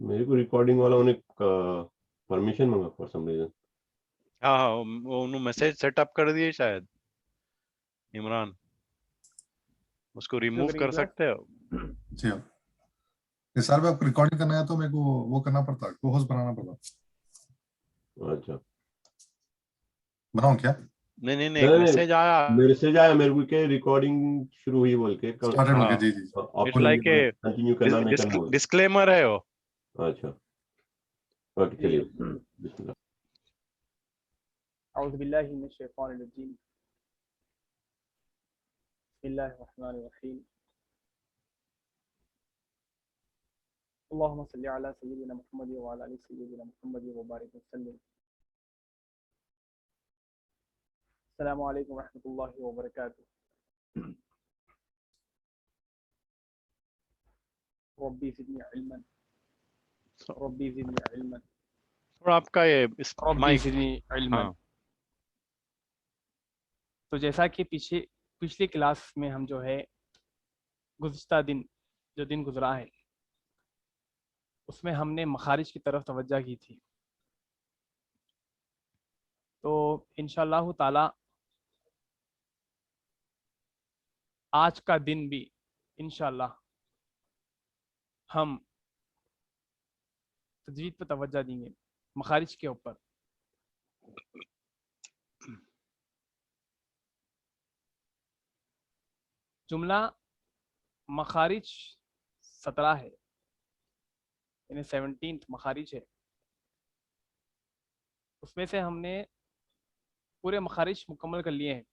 मेरे को रिकॉर्डिंग वालों ने परमिशन मांगा फॉर सम रीजन। हाँ हाँ, वो उन्होंने मैसेज सेटअप कर दिए शायद इमरान, उसको रिमूव कर सकते हो। जी हाँ, इस साल में आपको रिकॉर्डिंग करना है तो मेरे को वो करना पड़ता है, को होस्ट बनाना पड़ता। अच्छा, बनाऊं क्या? नहीं, मैसेज आया मेरे को के रिकॉर्डिंग शुरू हुई बोल के स्टार्टेड हो गया। जी जी, इट्स लाइक ए कंटिन्यू करना नहीं करना बोल। डिस्क्लेमर है वो। अच्छा ओके, चलिए बिस्मिल्लाह। औज़ु बिल्लाहि मिनश शैतानिर रजीम। बिस्मिल्लाहिर रहमानिर रहीम। अल्लाहुम्मा सल्लि अला सय्यिदिना मुहम्मद व अला आलि सय्यिदिना मुहम्मद व बारिक वसल्लिम। अस्सलामु अलैकुम व रहमतुल्लाहि व बरकातुहू। रब्बी ज़िदनी इल्मन, रब्बी ज़िदनी इल्मन, और आपका ये रब्बी माइक। ज़िदनी इल्मन। हाँ, तो जैसा कि पिछली क्लास में हम जो है गुज़िश्ता दिन जो दिन गुजरा है उसमें हमने मखारिज की तरफ तवज्जो की थी। तो इंशाअल्लाह ताला आज का दिन भी इंशाअल्लाह हम तजवीद पर तवज्जो देंगे मखारिज के ऊपर। जुमला मखारिज 17 है, यानी 17th मखारिज है। उसमें से हमने पूरे मखारिज मुकम्मल कर लिए हैं।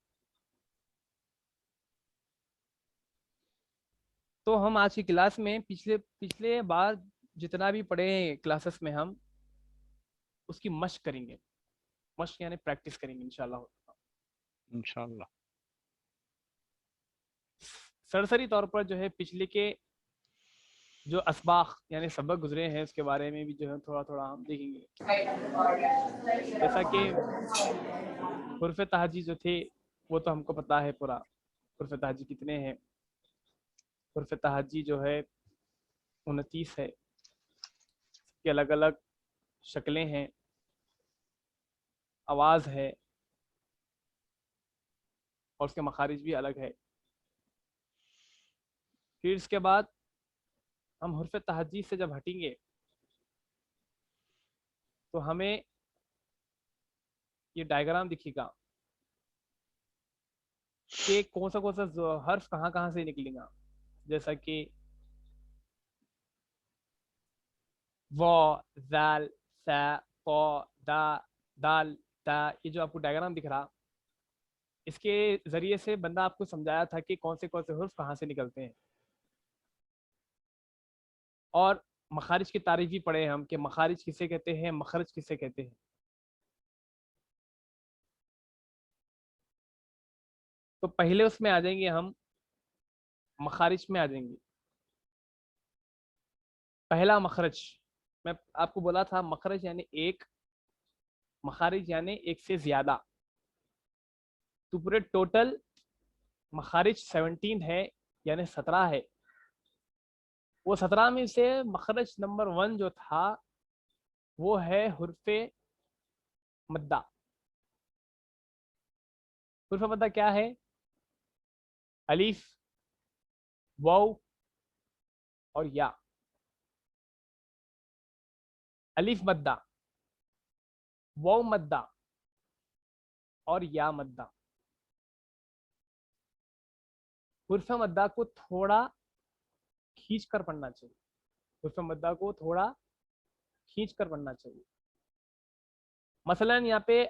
तो हम आज की क्लास में पिछले बार जितना भी पढ़े हैं क्लासेस में हम उसकी मशक करेंगे। मशक यानी प्रैक्टिस करेंगे इंशाल्लाह। सरसरी तौर पर जो है पिछले के जो असबाख यानी सबक गुजरे हैं उसके बारे में भी जो है थोड़ा थोड़ा हम देखेंगे। जैसा कि हुर्फ तहजी जो थे वो तो हमको पता है पूरा, हुर्फ तहजी कितने हैं। हुर्फ तहजी जो है 29 है, सबकी अलग अलग शक्लें हैं, आवाज़ है और उसके मखारिज भी अलग है। फिर इसके बाद हम हुर्फ तहजी से जब हटेंगे तो हमें ये डायग्राम दिखेगा कि कौन सा हर्फ कहाँ से निकलेगा। जैसा कि व, ज़ाल, सा, क, दा, दाल, ता, ये जो आपको डायग्राम दिख रहा, इसके ज़रिए से बंदा आपको समझाया था कि कौन से हुर्फ कहाँ से निकलते हैं। और मखारिज की तारीफ भी पढ़े हम कि मखारिज किसे कहते हैं, मखरज किसे कहते हैं। तो पहले उसमें आ जाएंगे हम, मखारिज में आ जाएंगे। पहला मखरज, मैं आपको बोला था मखरज यानी एक, मखारिज यानी एक से ज्यादा। तो पूरे टोटल मखारिज 17 है यानी 17 है। वो 17 में से मखरज नंबर 1 जो था वो है हुर्फे मद्दा। हुर्फे मद्दा क्या है? अलीफ, वाव और या। अलीफ मद्दा, वाव मद्दा और या मद्दा। हुर्फे मद्दा को थोड़ा खींच कर पढ़ना चाहिए। हुर्फे मद्दा को थोड़ा खींच कर पढ़ना चाहिए। मसलन यहाँ पे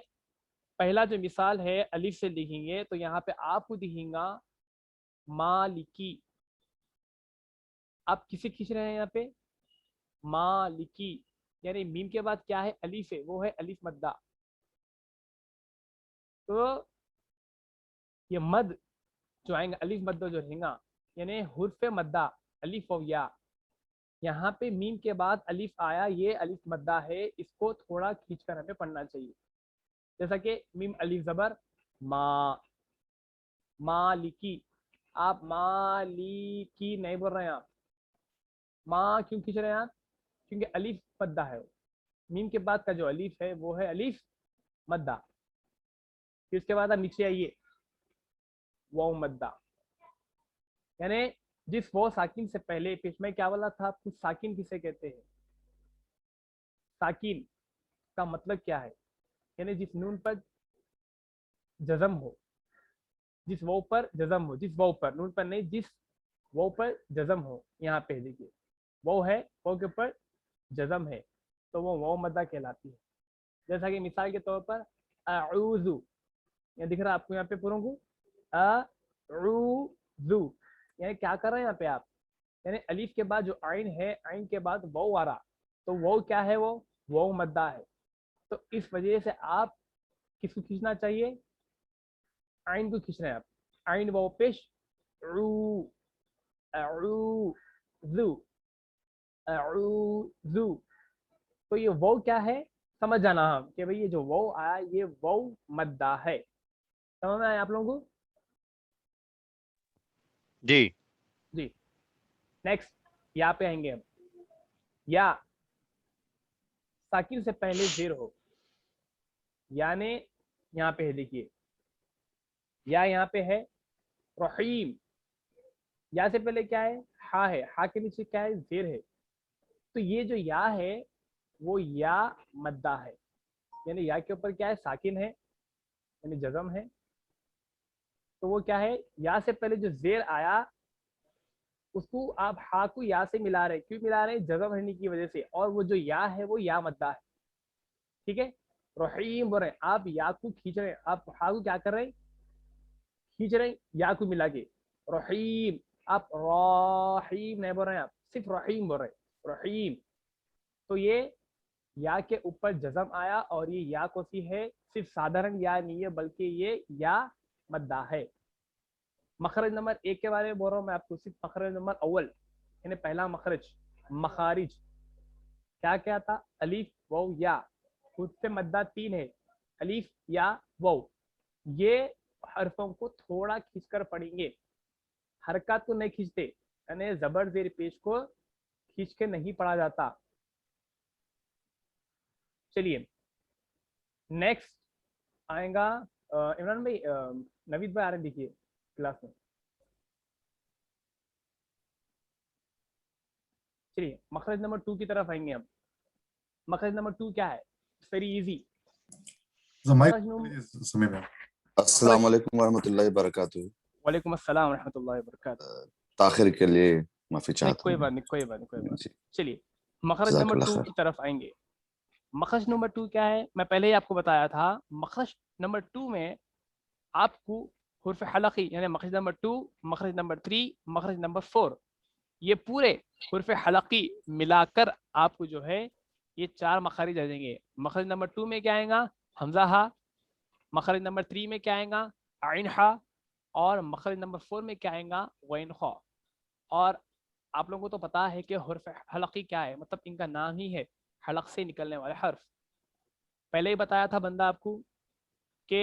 पहला जो मिसाल है अलीफ से लिखेंगे तो यहाँ पे आपको दिखेगा मालिकी। आप किसे खींच रहे हैं यहाँ पे? मालिकी, यानी मीम के बाद क्या है? अलीफ है, वो है अलीफ मद्दा। तो ये मद जो आएंगे, अलीफ मद्दा जो रहेगा यानी हुर्फे मद्दा, अलीफ और या। यहाँ पे मीम के बाद अलीफ आया, ये अलीफ मद्दा है, इसको थोड़ा खींच कर हमें पढ़ना चाहिए। जैसा कि मीम अलीफ जबर मा, मालिकी। आप मालिकी नहीं बोल रहे हैं, आप माँ क्यों खींच रहे हैं आप? क्योंकि अलीफ मद्दा है। मीम के बाद का जो अलीफ है वो है अलीफ मद्दा। फिर उसके बाद आप नीचे आइए, वाव मद्दा, यानी जिस वो साकिन से पहले पेश में क्या बोला था आपको, साकिन किसे कहते हैं? साकिन का मतलब क्या है? यानी जिस नून पर जज़म हो, जिस वाव पर जज़म हो, जिस वाव पर, नून पर नहीं, जिस वाव पर जज़म हो। यहाँ पे देखिए वाव है, वाव के ऊपर जज़म है, तो वो वाव मद्दा कहलाती है। जैसा कि मिसाल के तौर पर अऊज़ु, ये दिख रहा है आपको यहाँ पे पूरों को, अऊज़ु, यानी क्या कर रहे हैं यहाँ पे आप, यानी अलीफ के बाद जो आइन है, आइन के बाद वाव आ रहा, तो वाव क्या है, वो वाव मद्दा है। तो इस वजह से आप किसको खींचना चाहिए? आइन को खींच रहे हैं आप, आइन वाव पेश, अऊज़ु, अऊज़ु। तो ये वाव क्या है, समझ जाना हम कि भाई ये जो वाव आया ये वाव मद्दा है। समझ में आया आप लोगों को? जी जी। नेक्स्ट या पे आएंगे हम। या साकिन से पहले जेर हो, यानी यहाँ पे है, देखिए या यहाँ पे है रहीम, या से पहले क्या है, हा है, हा के नीचे क्या है, जेर है। तो ये जो या है वो या मद्दा है, यानी या के ऊपर क्या है, साकिन है, यानी जज़म है। तो वो क्या है, या से पहले जो जेर आया उसको आप हा को या से मिला रहे, क्यों मिला रहे, जज़म रहने की वजह से, और वो जो या है वो या मद्दा है। ठीक है, रहीम बोल रहे हैं आप, या को खींच रहे हैं आप, हा को क्या कर रहे हैं, खींच रहे हैं, या को मिला के रहीम। आप रहीम नहीं बोल रहे हैं, आप सिर्फ रहीम बोल रहे हैं, रहीम। तो ये या के ऊपर जज़म आया, और ये या को सी है, सिर्फ साधारण या नहीं है, बल्कि ये या मद्दा है। मखरज नंबर 1 के बारे में बोल रहा हूँ मैं आपको, सिर्फ मखरज नंबर अव्वल, यानी पहला मखरज, मखारिज क्या क्या था, अलीफ वाव या, खुद से मद्दा 3 है, अलीफ या वाव। ये हरफों को थोड़ा खींचकर पढ़ेंगे, हरकत को नहीं खींचते, यानी जबर जेर पेश को खींच के नहीं पढ़ा जाता। चलिए नेक्स्ट आएगा इमरान भाई, नवीद भाई आ रहे, देखिए क्लास में। चलिए मखरज नंबर 2 की तरफ आएंगे हम। मखरज नंबर 2 क्या है, वेरी इजी। समय में अस्सलाम वालेकुम वरहमतुल्लाहि वबरकातुहू। वालेकुम अस्सलाम वरहमतुल्लाहि वबरकातुहू। ताखिर के लिए माफी चाहता कोई हूँ। बात नहीं, कोई बात नहीं, कोई बात जी, नहीं। चलिए मखरज नंबर जज़ाकल्लाह 2 खैर। की तरफ आएंगे। मखरज नंबर 2 क्या है, मैं पहले ही आपको बताया था, मखरज नंबर 2 में आपको हुर्फ हलकी, यानी मखरज नंबर 2, मखरज नंबर 3, मखरज नंबर 4, ये पूरे हुर्फ हलकी मिलाकर आपको जो है ये 4 मखारिज आ जाएंगे। मखरज नंबर 2 में क्या आएगा, हमजा हा। मखरज नंबर 3 में क्या आएगा, आइन हा। और मखरज नंबर 4 में क्या आएगा, गैन खा। और आप लोगों को तो पता है कि हुर्फ हलकी क्या है, मतलब इनका नाम ही है हलक से निकलने वाले हर्फ। पहले ही बताया था बंदा आपको कि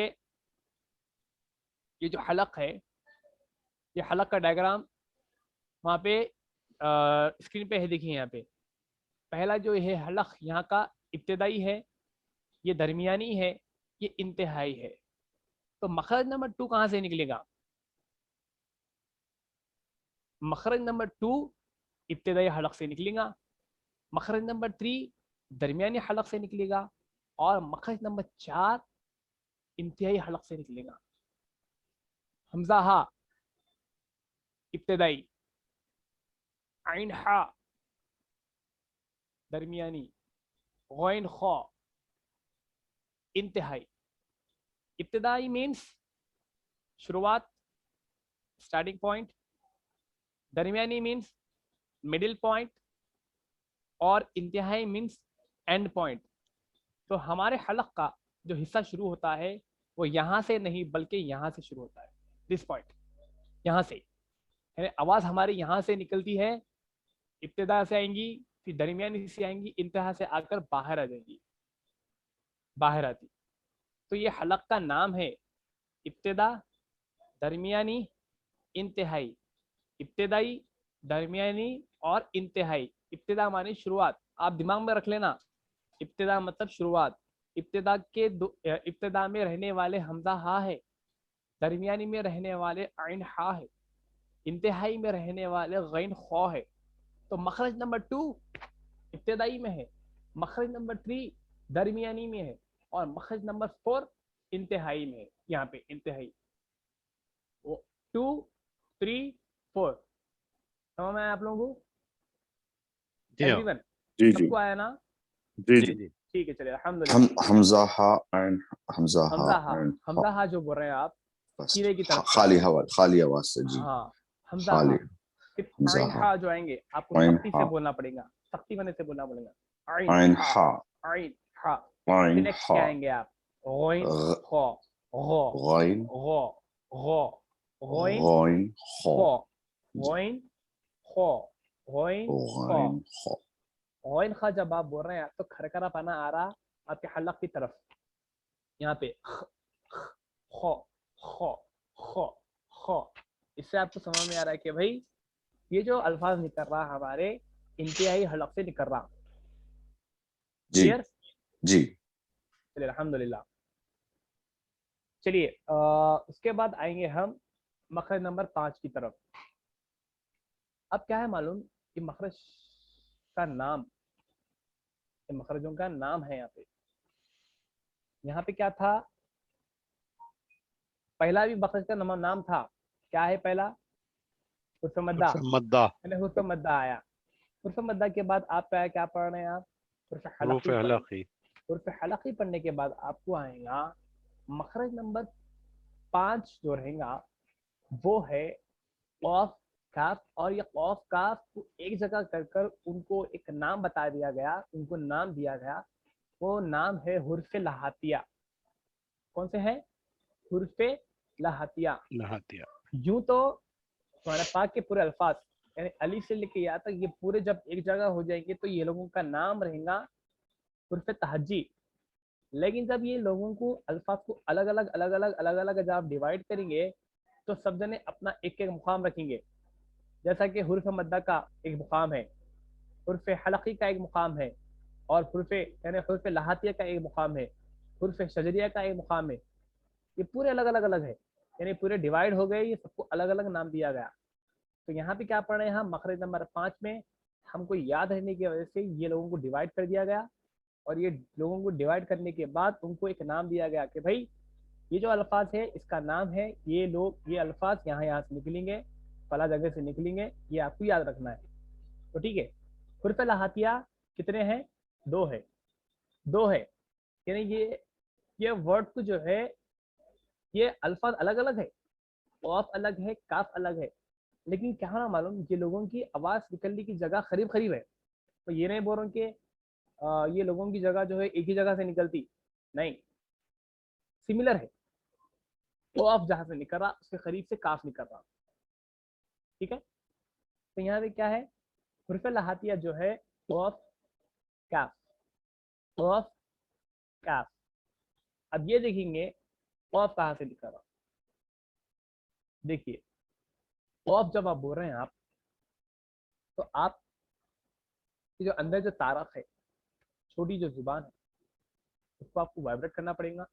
ये जो हलक है, ये हलक का डायग्राम वहाँ पे स्क्रीन पे है, देखिए यहाँ पे पहला जो है हलक, यहाँ का इब्तदाई है, ये दरमियानी है, ये इंतहाई है। तो मखरज नंबर 2 कहाँ से निकलेगा, मखरज नंबर 2 इब्तदाई हलक से निकलेगा, मखरज नंबर 3 दरमियानी हलक से निकलेगा, और मखरज नंबर 4 इंतहाई हलक से निकलेगा। हमजा हा इब्तदाई, आइन हा दरमियानी, गैन खा इंतहाई। इब्तदाई मीन्स शुरुआत, स्टार्टिंग पॉइंट, दरमियानी मीन्स मिडिल पॉइंट, और इंतहाई मीन्स एंड पॉइंट। तो हमारे हलक का जो हिस्सा शुरू होता है वो यहाँ से नहीं बल्कि यहाँ से शुरू होता है, दिस पॉइंट, यहाँ से, यानी आवाज़ हमारी यहाँ से निकलती है, इब्तिदा से आएंगी, फिर दरमियानी से आएंगी, इंतहा से आकर बाहर आ जाएंगी, बाहर आती। तो ये हलक का नाम है इब्तिदा, दरमियानी, इंतहाई। इब्तिदाई, दरमियानी और इंतहाई। इब्तिदा मानी शुरुआत, आप दिमाग में रख लेना, इब्तिदा मतलब शुरुआत, इब्तिदा में रहने वाले हमजा हा है, दरमियानी में रहने वाले आइन हा है, इंतहाई में रहने वाले गैन खौ है। तो मखरज नंबर 2 इब्तिदाई में है, मखरज नंबर 3 दरमियानी में है, और मखरज नंबर 4 इंतहाई में है। यहाँ पे इंतहाई 2 3 4 समझ में आया आप लोगों को? जी हाँ। एवरीवन जी जी सबको आया ना? जी जी जी जी ठीक है, चलिए अल्हम्दुलिल्लाह। हमजा हा एंड हमजा हा हमजा हा, एंड हमजा हा जो बोल रहे हैं आप बस सीधे की तरफ से। खाली आवाज से जी हाँ हमजा खाली हा। फिर हमजा आइन हा हा जो आएंगे आपको आइन सख्ती हा से बोलना पड़ेगा, सख्ती बने से बोलना पड़ेगा। आइन आइन हा, हा आइन हा। आइन फिर नेक्स्ट हा क्या आएंगे आप? गौइन खौ, गौ गाइन गौ गौ, गौइन गाइन खौ खौ, जी गौइन खौ, गौइन खौ। गाइन खौ गौइन खा जब आप बोल रहे हैं तो खरखरा पाना आ रहा आपके हलक की तरफ, यहाँ पे खौ खौ खौ खौ। इससे आपको समझ में आ रहा है कि भाई ये जो अल्फाज निकल रहा हमारे इंतहाई हलक से निकल रहा। जी क्लियर? जी चलिए अल्हम्दुलिल्लाह। चलिए उसके बाद आएंगे हम मखरज नंबर 5 की तरफ। अब क्या है मालूम कि मखरज का नाम, मखरजों का नाम है यहाँ पे क्या था? पहला भी मखरज का नाम था, क्या है पहला? हुर्फ मद्दा, मद्दा, यानी हुर्फ मद्दा आया। हुर्फ मद्दा के बाद आप क्या पढ़ रहे हैं आप? हुर्फ रूफ हलकी पढ़ रहे हैं। हलकी। हुर्फ हलकी पढ़ने के बाद आपको आएगा मखरज नंबर 5 जो रहेगा वो है कॉफ काफ। और ये कॉफ काफ को एक जगह कर उनको एक नाम बता दिया गया, उनको नाम दिया गया। वो नाम है हुर्फ लहातिया। कौन से है? हुर्फ लहातिया। नहातिया। यूं तो कुरान पाक के पूरे अल्फाज यानी अली से लेके यहाँ तक ये पूरे जब एक जगह हो जाएंगे तो ये लोगों का नाम रहेगा हुर्फ तहज्जी। लेकिन जब ये लोगों को अल्फाज को अलग अलग जब आप डिवाइड करेंगे तो सब जने अपना एक एक मुकाम रखेंगे। जैसा कि हुर्फ मद्दा का एक मुकाम है, हुर्फ हलकी का एक मुकाम है, और हुर्फ यानी हुर्फ लहातिया का एक मुकाम है, हुर्फ शजरिया का एक मुकाम है। ये पूरे अलग है, यानी पूरे डिवाइड हो गए, ये सबको अलग अलग नाम दिया गया। तो यहाँ पे क्या पढ़ रहे हैं हम? मखरज नंबर 5 में हमको याद रहने की वजह से ये लोगों को डिवाइड कर दिया गया, और ये लोगों को डिवाइड करने के बाद उनको एक नाम दिया गया कि भाई ये जो अल्फाज है इसका नाम है, ये लोग ये अल्फाज यहाँ से निकलेंगे, फला जगह से निकलेंगे, ये आपको याद रखना है। तो ठीक है, हुर्फ लहातिया कितने हैं? 2 है, 2 है। यानी ये वर्ड को जो है ये अल्फाज अलग अलग है, कॉफ अलग है, काफ अलग है, लेकिन क्या ना मालूम ये लोगों की आवाज निकलने की जगह करीब करीब है। तो ये नहीं बोल रहा हूँ कि ये लोगों की जगह जो है एक ही जगह से निकलती, नहीं, सिमिलर है। कॉफ जहां से निकल रहा उसके करीब से काफ निकल रहा। ठीक है, तो यहाँ पे क्या है? हुर्फ लहातिया जो है कॉफ काफ, कॉफ काफ। अब ये देखेंगे कॉफ कहाँ से निकल रहा। देखिए कॉफ जब आप बोल रहे हैं आप, तो आप जो अंदर जो तारक है, छोटी जो जुबान है, उसको आपको वाइब्रेट करना पड़ेगा।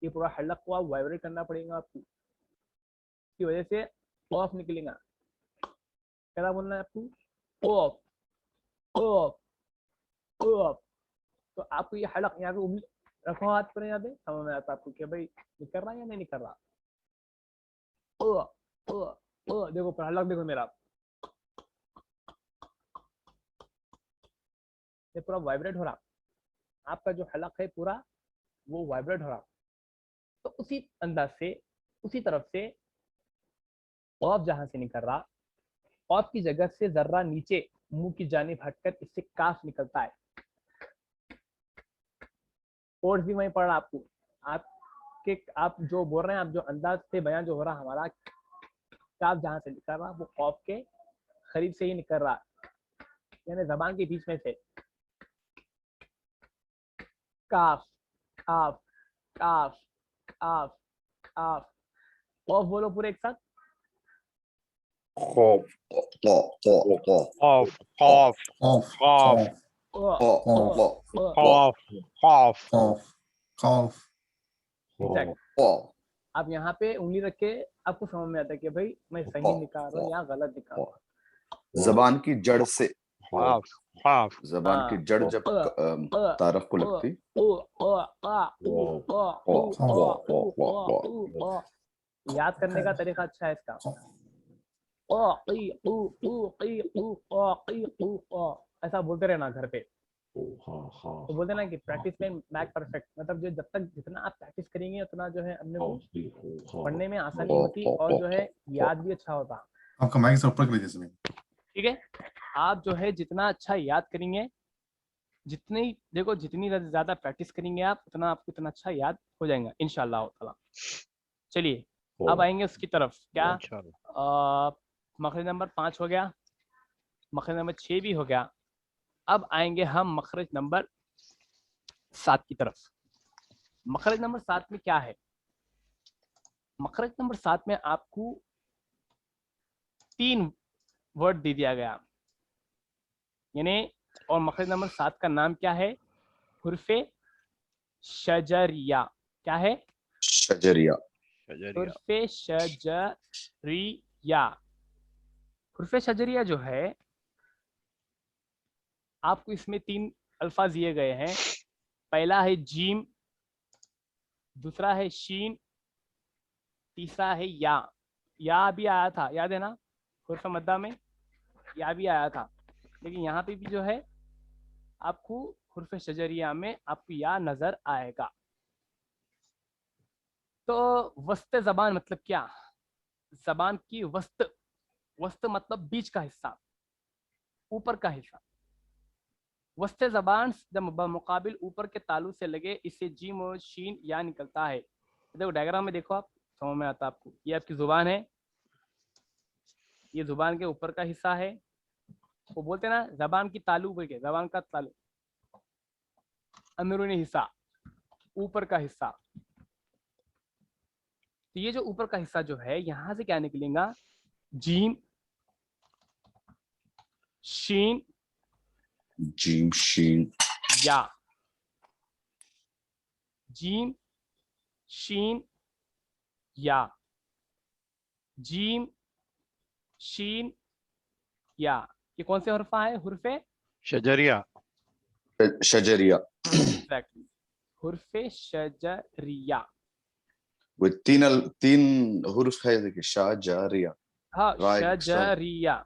ये पूरा हलक को आप वाइब्रेट करना पड़ेगा आपको, इसकी वजह से कॉफ निकलेगा। क्या बोलना है आपको? कॉफ कॉफ कॉफ। तो आपको ये हलक यहाँ पे उंगली रखो हाथ पर, यहाँ पे समझ में आता आपको कि भाई निकल रहा है या नहीं निकल रहा। देखो पूरा हलक देखो मेरा, ये पूरा वाइब्रेट हो रहा। आपका जो हलक है पूरा वो वाइब्रेट हो रहा। तो उसी अंदाज से, उसी तरफ से कॉफ जहां से निकल रहा, कॉफ की जगह से जर्रा नीचे मुंह की जानिब हटकर इससे काफ निकलता है। कोर्स भी वहीं पढ़ रहा आपको, आप जो बोल रहे हैं, आप जो अंदाज से बयान जो हो रहा हमारा, काफ जहां से निकल रहा वो कॉफ के करीब से ही निकल रहा, यानी जबान के बीच में से। काफ काफ काफ काफ काफ। कॉफ बोलो पूरे एक साथ। Cough. Cough, cough, Cough. Cough. Cough. cough. Cough. Cough. Exact. आप यहाँ पे उंगली रख के आपको समझ में आता है कि भाई मैं सही निकाल रहा हूँ या गलत निकाल रहा हूँ। जबान की जड़ से, Cough, cough. जबान की जड़ जब तारफ को लगती, याद करने का तरीका अच्छा है इसका। ऐसा बोलते रहना घर पे, तो बोलते ना कि प्रैक्टिस में मैक परफेक्ट, मतलब जो जब तक जितना आप प्रैक्टिस करेंगे उतना जो है अपने को पढ़ने में आसानी होती और जो है याद भी अच्छा होता। आपका माइक से ऊपर कर लीजिए जमीन। ठीक है, आप जो है जितना अच्छा याद करेंगे, जितनी देखो जितनी ज्यादा प्रैक्टिस करेंगे आप उतना आपको इतना अच्छा याद हो जाएगा इंशाल्लाह ताला। चलिए अब आएंगे उसकी तरफ। क्या मखरज नंबर 5 हो गया, मखरज नंबर 6 भी हो गया। अब आएंगे हम मखरज नंबर 7 की तरफ। मखरज नंबर 7 में क्या है? मखरज नंबर 7 में आपको 3 वर्ड दे दिया गया, यानी और मखरज नंबर 7 का नाम क्या है? हुर्फे शजरिया। क्या है? शजरिया। हुर्फे शजरिया। हुर्फे शजरिया जो है आपको इसमें 3 अल्फाज दिए गए हैं। पहला है जीम, दूसरा है शीन, तीसरा है या। या भी आया था, याद है ना? हुर्फ मद्दा में या भी आया था, लेकिन यहाँ पे भी जो है आपको हुर्फ शजरिया में आपको या नजर आएगा। तो वस्त जबान मतलब क्या? जबान की वस्त, वस्त मतलब बीच का हिस्सा, ऊपर का हिस्सा। वस्त जबान जब मुकाबिल ऊपर के तालु से लगे इससे जीम और शीन या निकलता है। देखो डायग्राम में देखो, आप समझ में आता है आपको। ये आपकी जुबान है, ये जुबान के ऊपर का हिस्सा है। वो बोलते हैं ना जबान की तालु बोल के, जबान का तालु अंदरूनी हिस्सा, ऊपर का हिस्सा। तो ये जो ऊपर का हिस्सा जो है यहां से क्या निकलेगा? जीम, शीन, जीम, शीन, या। जीम, शीन, या। जीम, शीन, या। ये कौन से हुर्फा है? हुर्फे शजरिया। शजरिया। एग्जैक्टली, हुर्फे शजरिया। वो तीन हुर्फ है, देखिए शा, जा, रिया। हाँ, शजरिया।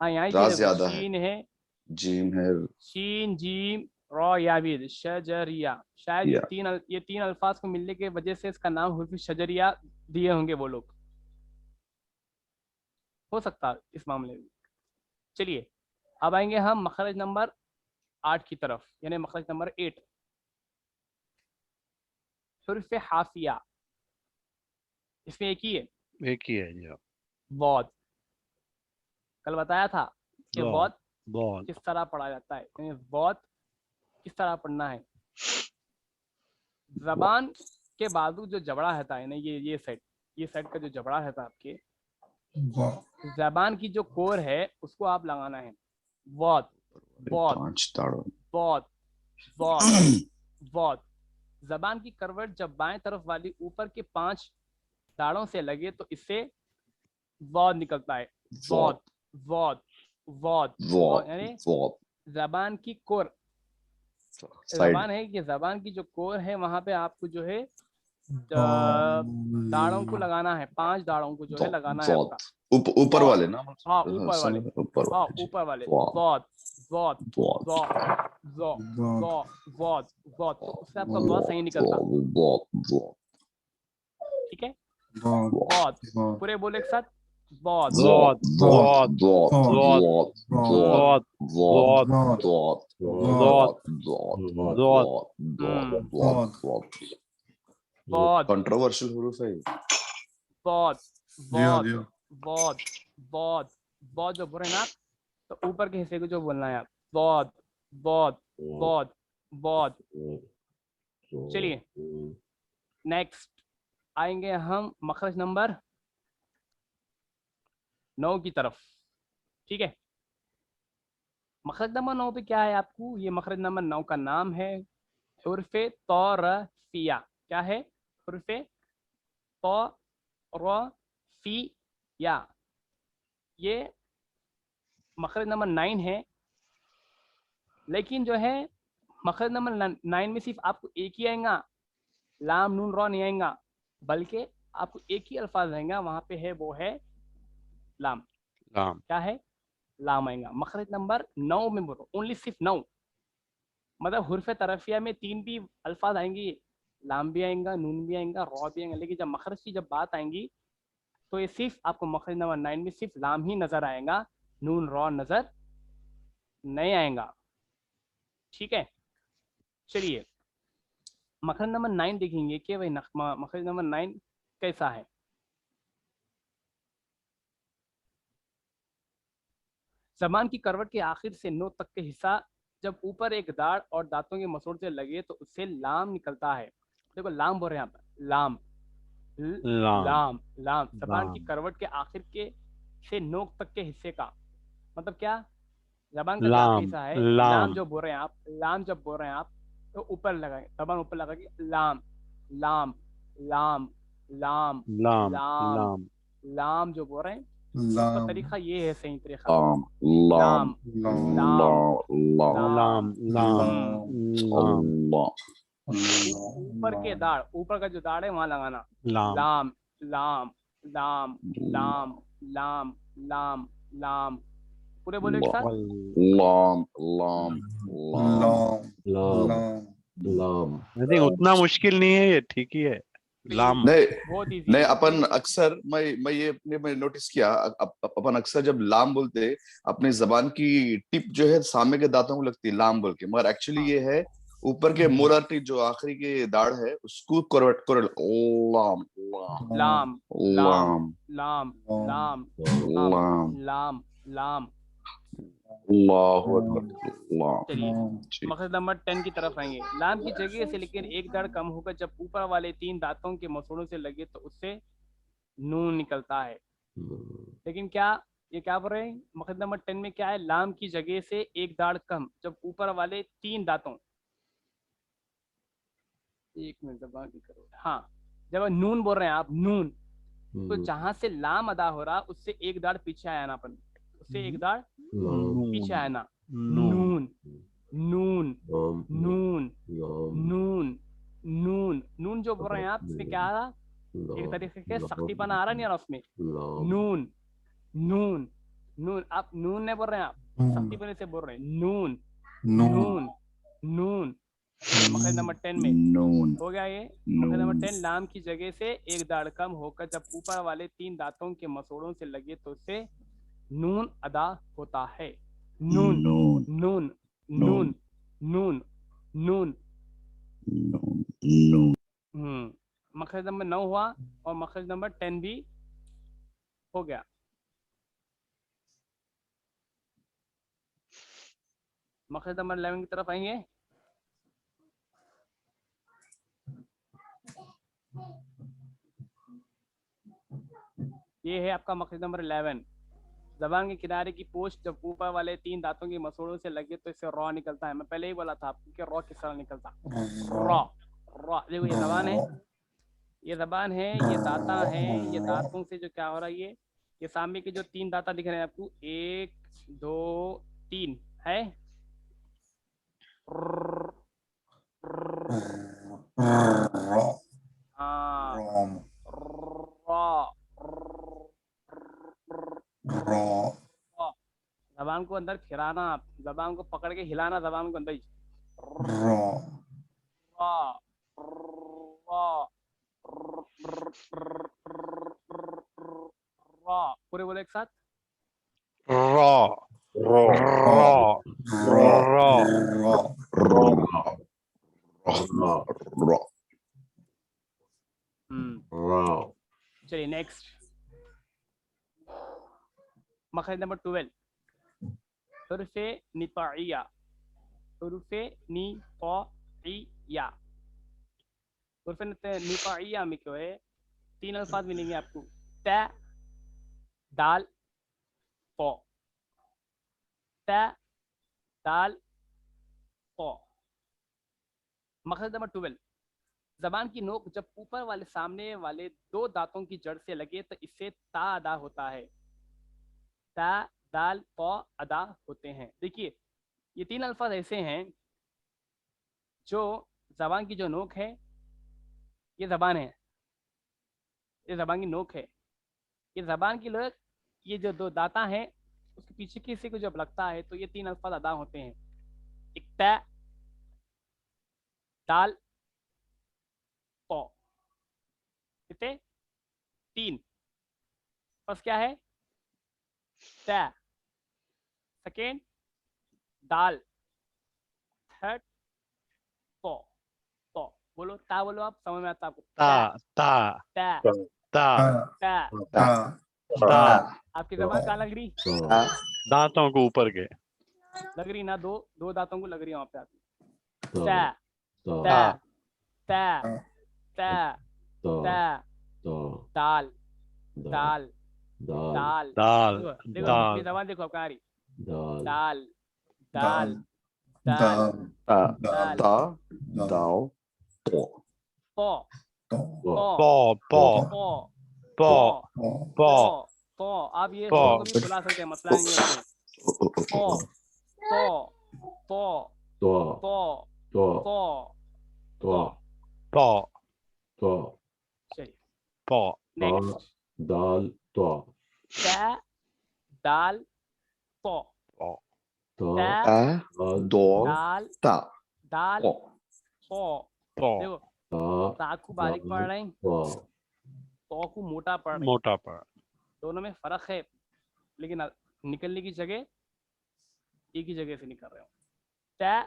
हाँ यहाँ रा देखो ज्यादा है, शीन है, जीम है, शीन, जीम, रॉ, या भी शजरिया। शायद ये तीन अल्फाज को मिलने के वजह से इसका नाम हुर्फ शजरिया दिए होंगे वो लोग, हो सकता है इस मामले में। चलिए अब आएंगे हम मखरज नंबर 8 की तरफ, यानी मखरज नंबर 8, हुर्फ हाफिया। इसमें एक ही है, एक ही है जी। वॉद। कल बताया था कि वॉद बहुत किस तरह पढ़ा जाता है, यानी वॉद किस तरह पढ़ना है। जबान के बाजू जो जबड़ा रहता है ना, ये साइड का जो जबड़ा रहता है आपके, जबान की जो कोर है उसको आप लगाना है। वॉद, वॉद, 5 ताड़ों। वॉद, वॉद, वॉद। जबान की करवट जब बाएं तरफ वाली ऊपर के 5 दाढ़ों से लगे तो इससे वॉद निकलता है। वॉद, वॉद, वॉद, वॉद, यानी जबान की कोर, जबान है कि जबान की जो कोर है वहां पे आपको जो है दाढ़ों को लगाना है, 5 दाढ़ों को जो है लगाना है आपका। ऊपर वाले ना? हाँ ऊपर वाले, हाँ ऊपर वाले। वॉद, वॉद, वॉद, वॉद, वॉद, वॉद। तो उससे आपका वॉद सही निकलता। ठीक है, वॉद पूरे बोले एक साथ। वॉद, बहुत बहुत बहुत बहुत बहुत कंट्रोवर्शियल हुरूफ है। बहुत बहुत बहुत बहुत बहुत जो बोले ना, तो ऊपर के हिस्से को जो बोलना है आप, बहुत बहुत बहुत बहुत। चलिए नेक्स्ट, आएंगे हम मखरज नंबर 9 की तरफ। ठीक है, मखरज नंबर 9 पे क्या है आपको, ये मखरज नंबर 9 का नाम है हुर्फ़े तौरफिया। क्या है? हुर्फ़े तौरफिया। ये मखरज नंबर 9 है, लेकिन जो है मखरज नंबर 9 में सिर्फ आपको एक ही आएगा, लाम नून रॉ नहीं आएगा, बल्कि आपको एक ही अल्फाज आएगा, वहां पे है, वो है लाम। लाम। क्या है? लाम आएगा मखरज नंबर 9 में, बोलो ओनली सिर्फ 9। मतलब हुर्फ़े तरफिया में 3 भी अल्फाज आएंगे, लाम भी आएगा, नून भी आएगा, रॉ भी आएगा, लेकिन जब मखरज की जब बात आएंगी तो ये सिर्फ आपको मखरज नंबर 9 में सिर्फ लाम ही नजर आएगा, नून रॉ नजर नहीं आएगा। ठीक है, चलिए मखरज नंबर 9 देखेंगे कि भाई मखरज नंबर 9 कैसा है। जबान की करवट के आखिर से नो तक के हिस्सा जब ऊपर एक दाढ़ और दांतों के मसूड़ से लगे तो उससे लाम निकलता है। देखो लाम बोल रहे हैं यहाँ पर, लाम लाम। लाम लाम जबान की लाम। करवट के आखिर के से नोक तक के हिस्से का मतलब क्या? जबान का जो आखिरी लाम। हिस्सा है, लाम। लाम जो बोल रहे हैं आप, लाम जब बोल रहे हैं आप तो ऊपर लगाए, जबान ऊपर लगा के लाम लाम लाम लाम लाम। लाम लाम। लाम जो बोल रहे हैं उसका लाम तरीका ये है, सही तरीका। लाम लाम लाम लाम लाम लाम लाम। लाम लाम। ऊपर के दाढ़, ऊपर का जो दाढ़ है वहां लगाना, लाम। लाम लाम लाम लाम लाम लाम लाम। पूरे बोलो एक साथ, लाम लाम लाम लाम लाम लाम। आई थिंक उतना मुश्किल नहीं है, ये ठीक ही है। लाम। नहीं बहुत इजी नहीं, है। अपन अक्सर मैं नोटिस किया, अपन अक्सर जब लाम बोलते अपने जबान की टिप जो है सामने के दांतों को लगती है लाम बोल के, मगर एक्चुअली ये है ऊपर के मोलर टीथ जो आखिरी के दाढ़ है उसको करवट लाम लाम लाम लाम लाम लाम लाम लाम लाम लाम। अल्लाहु अकबर लाम। चलिए मकसद नंबर 10 की तरफ आएंगे। लाम की जगह से लेकर एक दाढ़ कम होकर जब ऊपर वाले 3 दांतों के मसूड़ों से लगे तो उससे नून निकलता है। लेकिन क्या ये क्या बोल रहे हैं? मकसद नंबर 10 में क्या है? लाम की जगह से एक दाढ़ कम जब ऊपर वाले 3 दांतों, एक मिनट जबान की करो, हाँ जब नून बोल रहे हैं आप, नून, तो जहां से लाम अदा हो रहा उससे एक दाढ़ पीछे आया ना, अपन उससे एक दाढ़ पीछे आया ना, नून नून नून नून नून नून जो बोल रहे हैं आप, इसमें क्या आ रहा? एक तरीके से सख्तीपना आ रहा नहीं आ रहा उसमें, नून नून नून। आप नून नहीं बोल रहे हैं, आप सख्तीपने से बोल रहे हैं, नून नून नून। मखरज नंबर 10 में नून हो गया ये। मखरज नंबर 10 लाम की जगह से एक दाढ़ कम होकर जब ऊपर वाले 3 दांतों के मसूड़ों से लगे तो उससे नून अदा होता है। नून नून नून नून नून नून। नून मखरज नंबर 9 हुआ और मखरज नंबर 10 भी हो गया। मखरज नंबर 11 की तरफ आएंगे। ये है आपका मखरज नंबर 11। जबान के किनारे की पोस्ट जब ऊपर वाले 3 दांतों की मसूड़ों से लगे तो इससे रॉ निकलता है। मैं पहले ही बोला था आपको कि रॉ किस तरह निकलता, रॉ रॉ। देखो ये जबान है, ये जबान है, ये दांता है, ये दांतों से जो क्या हो रहा है, ये सामने के जो 3 दांता दिख रहे हैं आपको, 1 2 3 है, जबान को अंदर फिराना, आप जबान को पकड़ के हिलाना, जबान को अंदर ही, पूरे बोले एक साथ, raw raw raw raw raw. चलिए नेक्स्ट मखरज नंबर 12, हुर्फ़े निताइया। हुर्फ़े निताइया, हुर्फ़े निताइया में क्यों है? 3 अल्फाज मिलेंगे आपको, ता दाल पौ, ता दाल पौ। मकसद नंबर 12, जबान की नोक जब ऊपर वाले सामने वाले 2 दांतों की जड़ से लगे तो इससे ता अदा होता है। ता दाल पौ अदा होते हैं। देखिए ये 3 अल्फाज ऐसे हैं जो जबान की जो नोक है, ये जबान है, ये जबान की नोक है, ये जबान की नोक, ये जो 2 दांता हैं उसके पीछे के हिस्से को जब लगता है तो ये 3 अल्फाज अदा होते हैं। एक ता दाल पौ, कितने? 3। फर्स्ट क्या है? ता, सेकेंड दाल, थर्ड पौ। पौ बोलो, ता बोलो, आप समझ में आता है आपको? ता ता ता ता ता। ता ता। आपकी जबान कहाँ लग रही? दांतों को ऊपर के। लग रही ना, 2 दांतों को लग रही है वहां पे आपकी। ता ता ता ता ता ता ता दाल दाल दाल दाल। दाल देखो दाल ये जबान देखो, कहाँ आ रही? दाल दाल दाल दाल दाल दाल ता दाल दाओ तो पौ तो पौ पौ पौ पौ पौ पौ पौ पौ। आप ये पौ। शब्द को भी बुला सकते हैं, मसला नहीं है इसमें। पौ पौ पौ तो पौ तो पौ तो पौ तो चलिए पौ। नेक्स्ट। दाल तो ता दाल पौ, पौ तो ता ता दो दाल ता दाल पो पौ। पौ। देखो ता ता को बारीक पढ़ रहे हैं, तो तो को मोटा पढ़ रहे हैं। मोटा पड़। दोनों में फर्क है, लेकिन निकलने की जगह एक ही जगह से निकल रहे हो। ता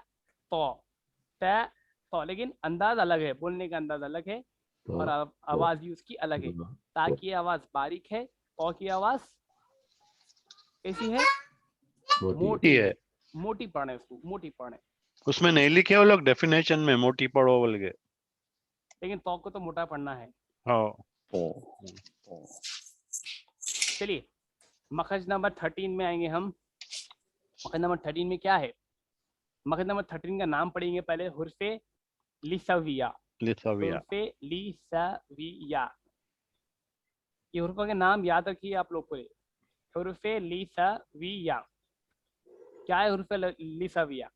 तो, लेकिन अंदाज अलग है, बोलने का अंदाज अलग है और आवाज भी उसकी अलग है। ता की आवाज बारीक है, तो की आवाज कैसी है? मोटी है। मोटी पढ़े उसको, मोटी पढ़े। उसमें नहीं लिखे वो लोग डेफिनेशन में मोटी पड़ो बोल के। लेकिन तो को तो मोटा पढ़ना है। हाँ पो चलिए मखरज नंबर 13 में आएंगे हम। मखरज नंबर 13 में क्या है? मखरज नंबर 13 का नाम पढ़ेंगे पहले, हुर्फे लिसविया। लिथाविया। हुर्फे लिसविया, ये हुर्फों के नाम याद रखिए आप लोग को। हुर्फे लिसविया क्या है? हुर्फे लिसविया,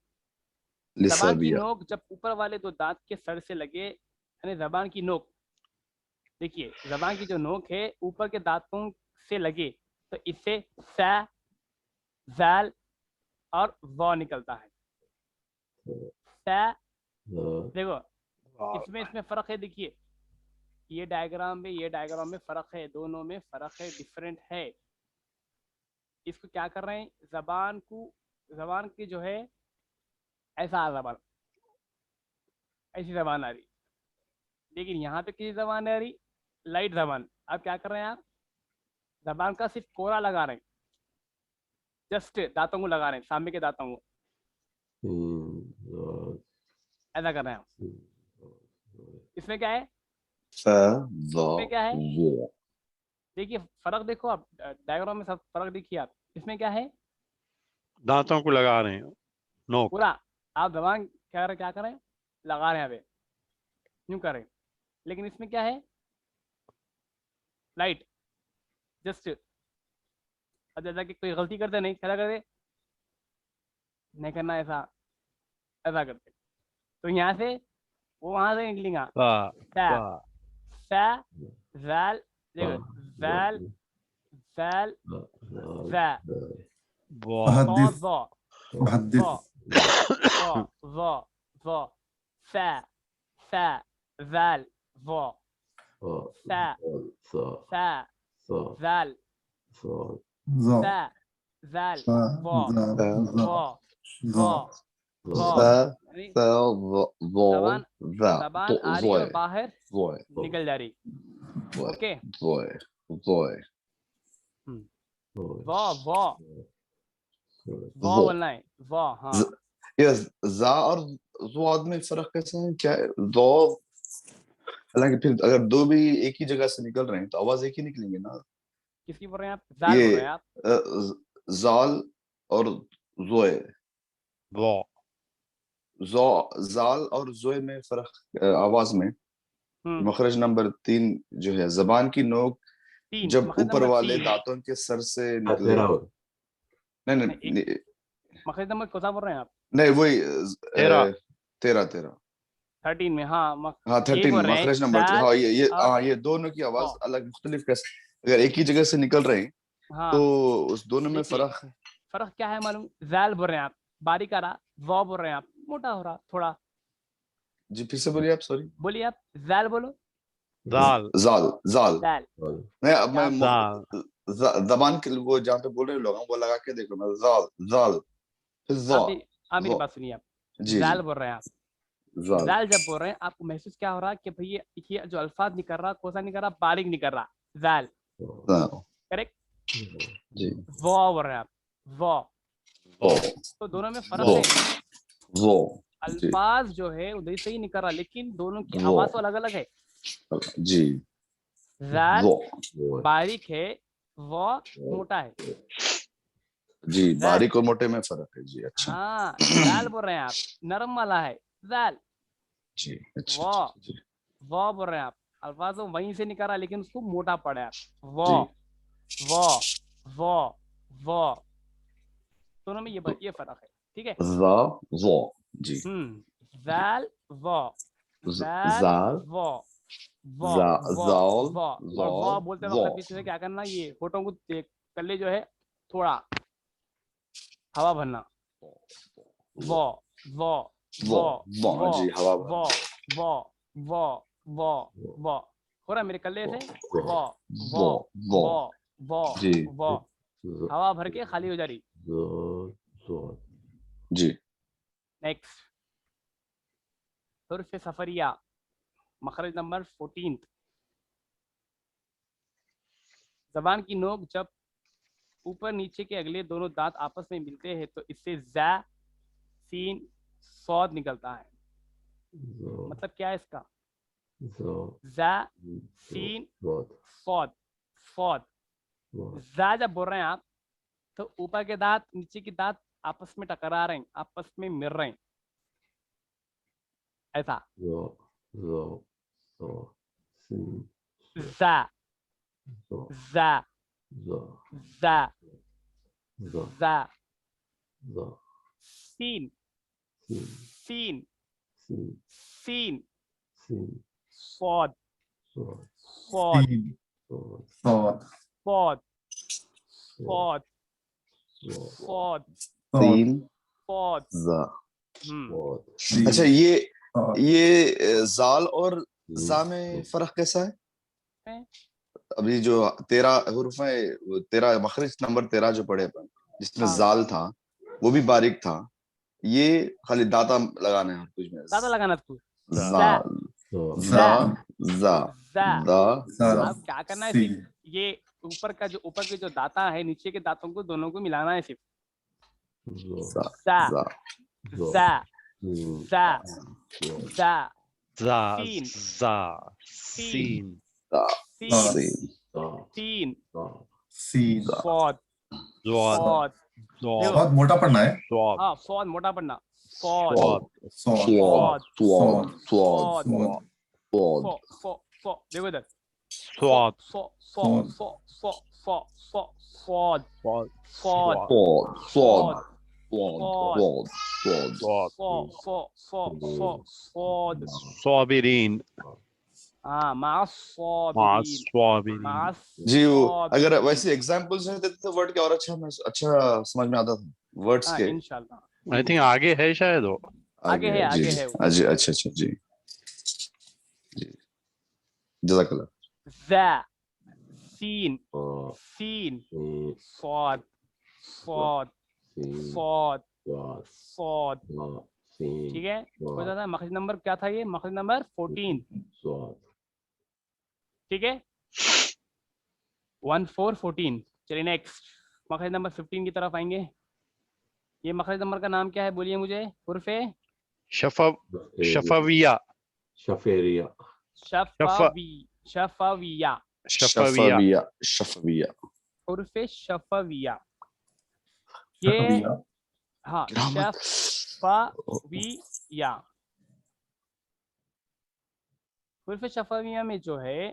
जबान की लिसाबिया नोक जब ऊपर वाले 2 दांत के सर से लगे, यानी जबान की नोक, देखिए जबान की जो नोक है ऊपर के दांतों से लगे तो इससे सा जैल और व निकलता है। सा, देखो इसमें फर्क है। देखिए ये डायग्राम में, ये डायग्राम में फर्क है, दोनों में फर्क है, डिफरेंट है। इसको क्या कर रहे हैं? जबान की जो है ऐसा जबान, ऐसी जबान आ रही, लेकिन यहाँ पे किसी जबान आ रही लाइट जबान। अब क्या कर रहे हैं आप? जबान का सिर्फ कोरा लगा रहे हैं, जस्ट दांतों को लगा रहे हैं, सामने के दांतों को ऐसा कर रहे हैं आप। इसमें क्या है? इसमें क्या है? वो देखिए फर्क देखो आप, डायग्राम में सब फर्क देखिए आप। इसमें क्या है? दांतों को लगा रहे हैं, नोक। पूरा आप जबान क्या करें? लगा रहे हैं, अभी यूं करें। लेकिन इसमें क्या है? Light just. अब जैसा कि कोई गलती करते नहीं, क्या करते? नहीं करना ऐसा, ऐसा करते तो यहाँ से वो वहां से निकलेगा। वैल, देखो वैल वैल वै, मुहद्दिस व मुहद्दिस फै वैल व फै वैल ज़ फै वैल व जबान जबान आ रही और बाहर निकल जा रही। ओके व बोलना है, व। हाँ यस जा और ज़ाद में फर्क कैसा है? क्या है? ज़ो हालांकि फिर अगर दो भी एक ही जगह से निकल रहे हैं तो आवाज एक ही निकलेंगे ना। किसकी बोल रहे हैं आप? जाल बोल ये रहे हैं आप? जाल और जोए, वो जाल और जोए में फर्क आवाज में। हम्म, मखरज नंबर 3 जो है जबान की नोक 3 जब मखरज ऊपर नंबर वाले 3 दांतों के सर से निकले। तेरा हो नहीं नहीं, नहीं नहीं, मखरज नंबर कौन सा बोल रहे हैं आप? नहीं वही तेरा 13 13 में, हाँ हाँ ये 13 बोल रहे हैं मखरज नंबर जाल हाँ ये और हाँ ये दोनों की आवाज वाव। अलग मुख्तलिफ कैसे अगर एक ही जगह से निकल रहे हैं हाँ तो उस दोनों में देखिए, फर्क है। फर्क क्या है मालूम? जाल बोल रहे हैं आप, बारीक आ रहा, वाव बोल रहे हैं आप, मोटा हो रहा थोड़ा। जी फिर से बोलिए आप, सॉरी। बोलिए आप, जाल बोलो। दाल जाल जाल जाल नहीं अब क्या? मैं दाल जबान के वो जहाँ पे बोल रहे लोग हैं, वो लगा के देखो ना, जाल जाल फिर आप मेरी जा बात सुनिए आप, जी जी जाल बोल रहे हैं आप। जाल जाल जब बोल रहे हैं आपको महसूस क्या हो रहा है कि भाई ये जो अल्फाज निकल रहा, कौन सा निकल रहा? बारीक निकल रहा, जाल। जाल, करेक्ट। जी वो बोल रहे हैं आप, वो। वो तो दोनों में वो फर्क है। वो जी अल्फाज जो है उधर से ही निकल रहा, लेकिन दोनों की वो आवाज तो अलग अलग है। जी जाल वो बारीक है, वो मोटा है। जी जाल, बारीक और मोटे में फर्क है जी। अच्छा हाँ जाल बोल रहे हैं आप, नरम वाला है जाल। जी अच्छा वो अच्छा, जी वो बोल रहे हैं आप, अल्फाज तो वहीं से निकल रहा, लेकिन उसको मोटा पड़ा है आप। वो जी वो वो वो दोनों में ये फर्क है, ठीक है। जा वो जी जाल वो, जाल जाल वो, वो जा वो जाल वो। और जाल वो बोलते वो वक्त पीछे से क्या करना, ये होठों को पहले जो है थोड़ा हवा भरना। वो वो वो वो वो जी हवा वो वो वो वो वो हो रहा है मेरे कल्ले से। वो वो वो वो वो जी वो हवा भर के खाली हो जा रही। जी नेक्स्ट, हुर्फ सफरिया, मखरज नंबर 14। जबान की नोक जब ऊपर नीचे के अगले दोनों दांत आपस में मिलते हैं तो इससे ज़ा, सीन, सौद निकलता है। मतलब क्या है इसका? ज़ा, सीन, सौद। सौद, ज़ा जब बोल रहे हैं आप तो ऊपर के दांत नीचे के दांत आपस में टकरा रहे हैं, आपस में मिल रहे हैं, ऐसा। ज़ा ज़ा ज़ा ज़ा, सीन सीन सीन, सौद सौद तीन सौत सौद सौद सौद तीन सौद। जा तीन अच्छा सौत। ये जाल और जा में फर्क कैसा है? अभी जो 13 हुर्फ है, 13 मखरज नंबर 13 जो पढ़े अपन, जिसमें हाँ, जाल था वो भी बारीक था, ये खाली दाता लगाना है कुछ में। ज़्यादा लगाना तू। जाल ज़ा जा ज़ा। दा ज़ा अब क्या करना है, सीन सिर्फ ये ऊपर के जो दांता है नीचे के दांतों को दोनों को मिलाना है सिर्फ। जा ज़ा जा ज़ा ज़ा ज़ा, जा सीन जा सीन सीन दा सीन सीन सीन, सीन सौद ज़्वाद सौद। देखो, बहुत मोटा पढ़ना है। ज़्वाद हाँ सौद मोटा पढ़ना, सौद ज़्वाद सौत सौद स्वाद स्वाद सौद स्वाद सौ देखो इधर, स्वाद सौद सौद स्वाद सौद स्वाद सौद स्वाद स्वाद सौद। स्वाबिरीन हाँ, मा मा सौबिरीन, स्वाबिरीन मा जी वो अगर सौबिरीन। वैसे एग्जांपल्स रहते तो वर्ड के और अच्छा समझ में आता था वर्ड्स हाँ के। इंशाल्लाह आई थिंक आगे है शायद वो आगे है, जी आगे जी है वो। जी अच्छा अच्छा जी जी जज़ाकल्लाह। ज़ा, सीन सीन, सौद सौद सौद सौद, ठीक है। हो जाता है। मखरज नंबर क्या था ये? मखरज नंबर 14, ठीक है। 1414। चलिए नेक्स्ट, मखरज नंबर 15 की तरफ आएंगे। ये मखरज नंबर का नाम क्या है, बोलिए मुझे। हुर्फे शफविया शफेरिया शफवी शफविया शफविया शफविया उर्फे शफविया ये हाँ शफविया उर्फे शफविया में जो है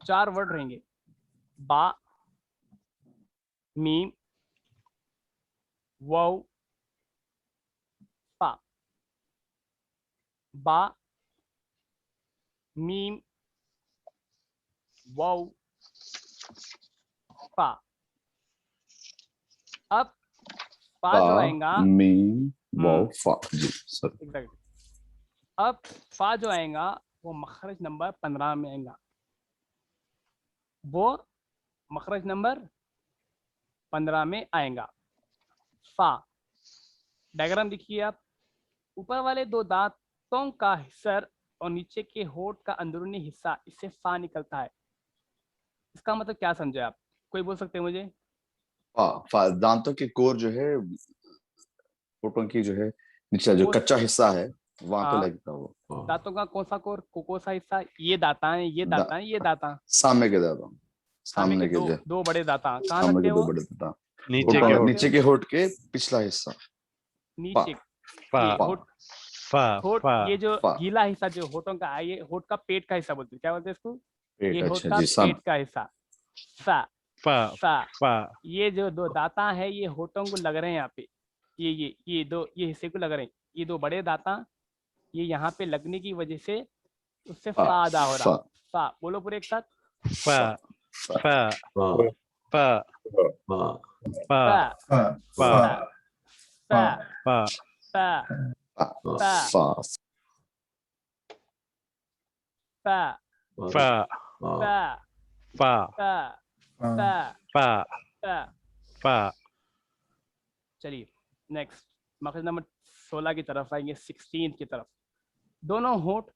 4 वर्ड रहेंगे बा मीम वाव फा बा मीम वाव फा अब फा जो आएगा मीम वाव फा जी सर एग्जैक्टली अब फा जो आएगा वो मखरज नंबर 15 में आएगा वो मखरज नंबर 15 में आएगा फा डायग्राम देखिए आप ऊपर वाले 2 दांतों का हिस्सा और नीचे के होठ का अंदरूनी हिस्सा इससे फा निकलता है इसका मतलब क्या समझे आप कोई बोल सकते हैं मुझे फा दांतों के कोर जो है होठों की जो है नीचे जो कच्चा हिस्सा है वहां पे लगता है वो दांतों का कौन सा कोर कौन सा हिस्सा ये दांता है ये दांता है ये दांता सामने के दांत सामने के दो बड़े दांता कहाँ सामने लगते के हैं 2 वो बड़े दांत नीचे के होठ के पिछला हिस्सा नीचे फा ये होठ फा होठ फा ये जो फा। गीला हिस्सा जो होठों का ये होठ का पेट का हिस्सा बोलते हैं क्या बोलते हैं इसको पेट ये होठ अच्छा का जी साम पेट का हिस्सा फा फा फा फा ये जो 2 दांता है ये होठों को लग रहे हैं यहाँ पे ये 2 ये हिस्से को लग रहे हैं ये 2 बड़े दांता ये यहाँ पे लगने की वजह से उससे फा अदा हो रहा फा बोलो पूरे एक साथ फा फा हाँ फा हाँ फा फा फा फा फा फा फा फा फा फा फा फा फा फा फा चलिए नेक्स्ट मखरज नंबर 16 की तरफ आएंगे 16 की तरफ दोनों होठ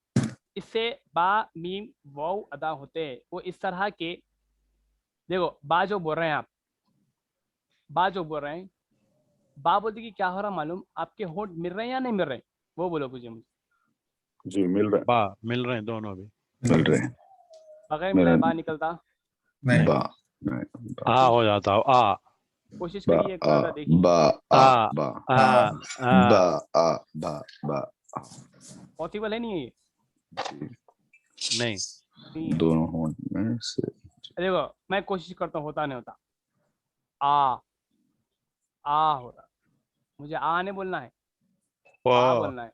इससे बा मीम वाव अदा होते हैं वो इस तरह के देखो बा जो बोल रहे हैं आप बा जो बोल रहे हैं बा बोलते कि क्या हो रहा मालूम आपके होठ मिल रहे हैं या नहीं मिल रहे हैं वो बोलो मुझे जी मिल रहा बा मिल रहे हैं दोनों भी मिल रहे हैं बगैर मिलाए बा निकलता नहीं बा आ हो जाता आ कोशिश बा करिए एक बार देखिए बा आ बा आ आ बा आ बा बा पॉसिबल है नहीं है ये नहीं नहीं है। दोनों होंठ में से देखो मैं कोशिश करता हूँ होता नहीं होता आ हो रहा मुझे आ नहीं बोलना है बा बोलना है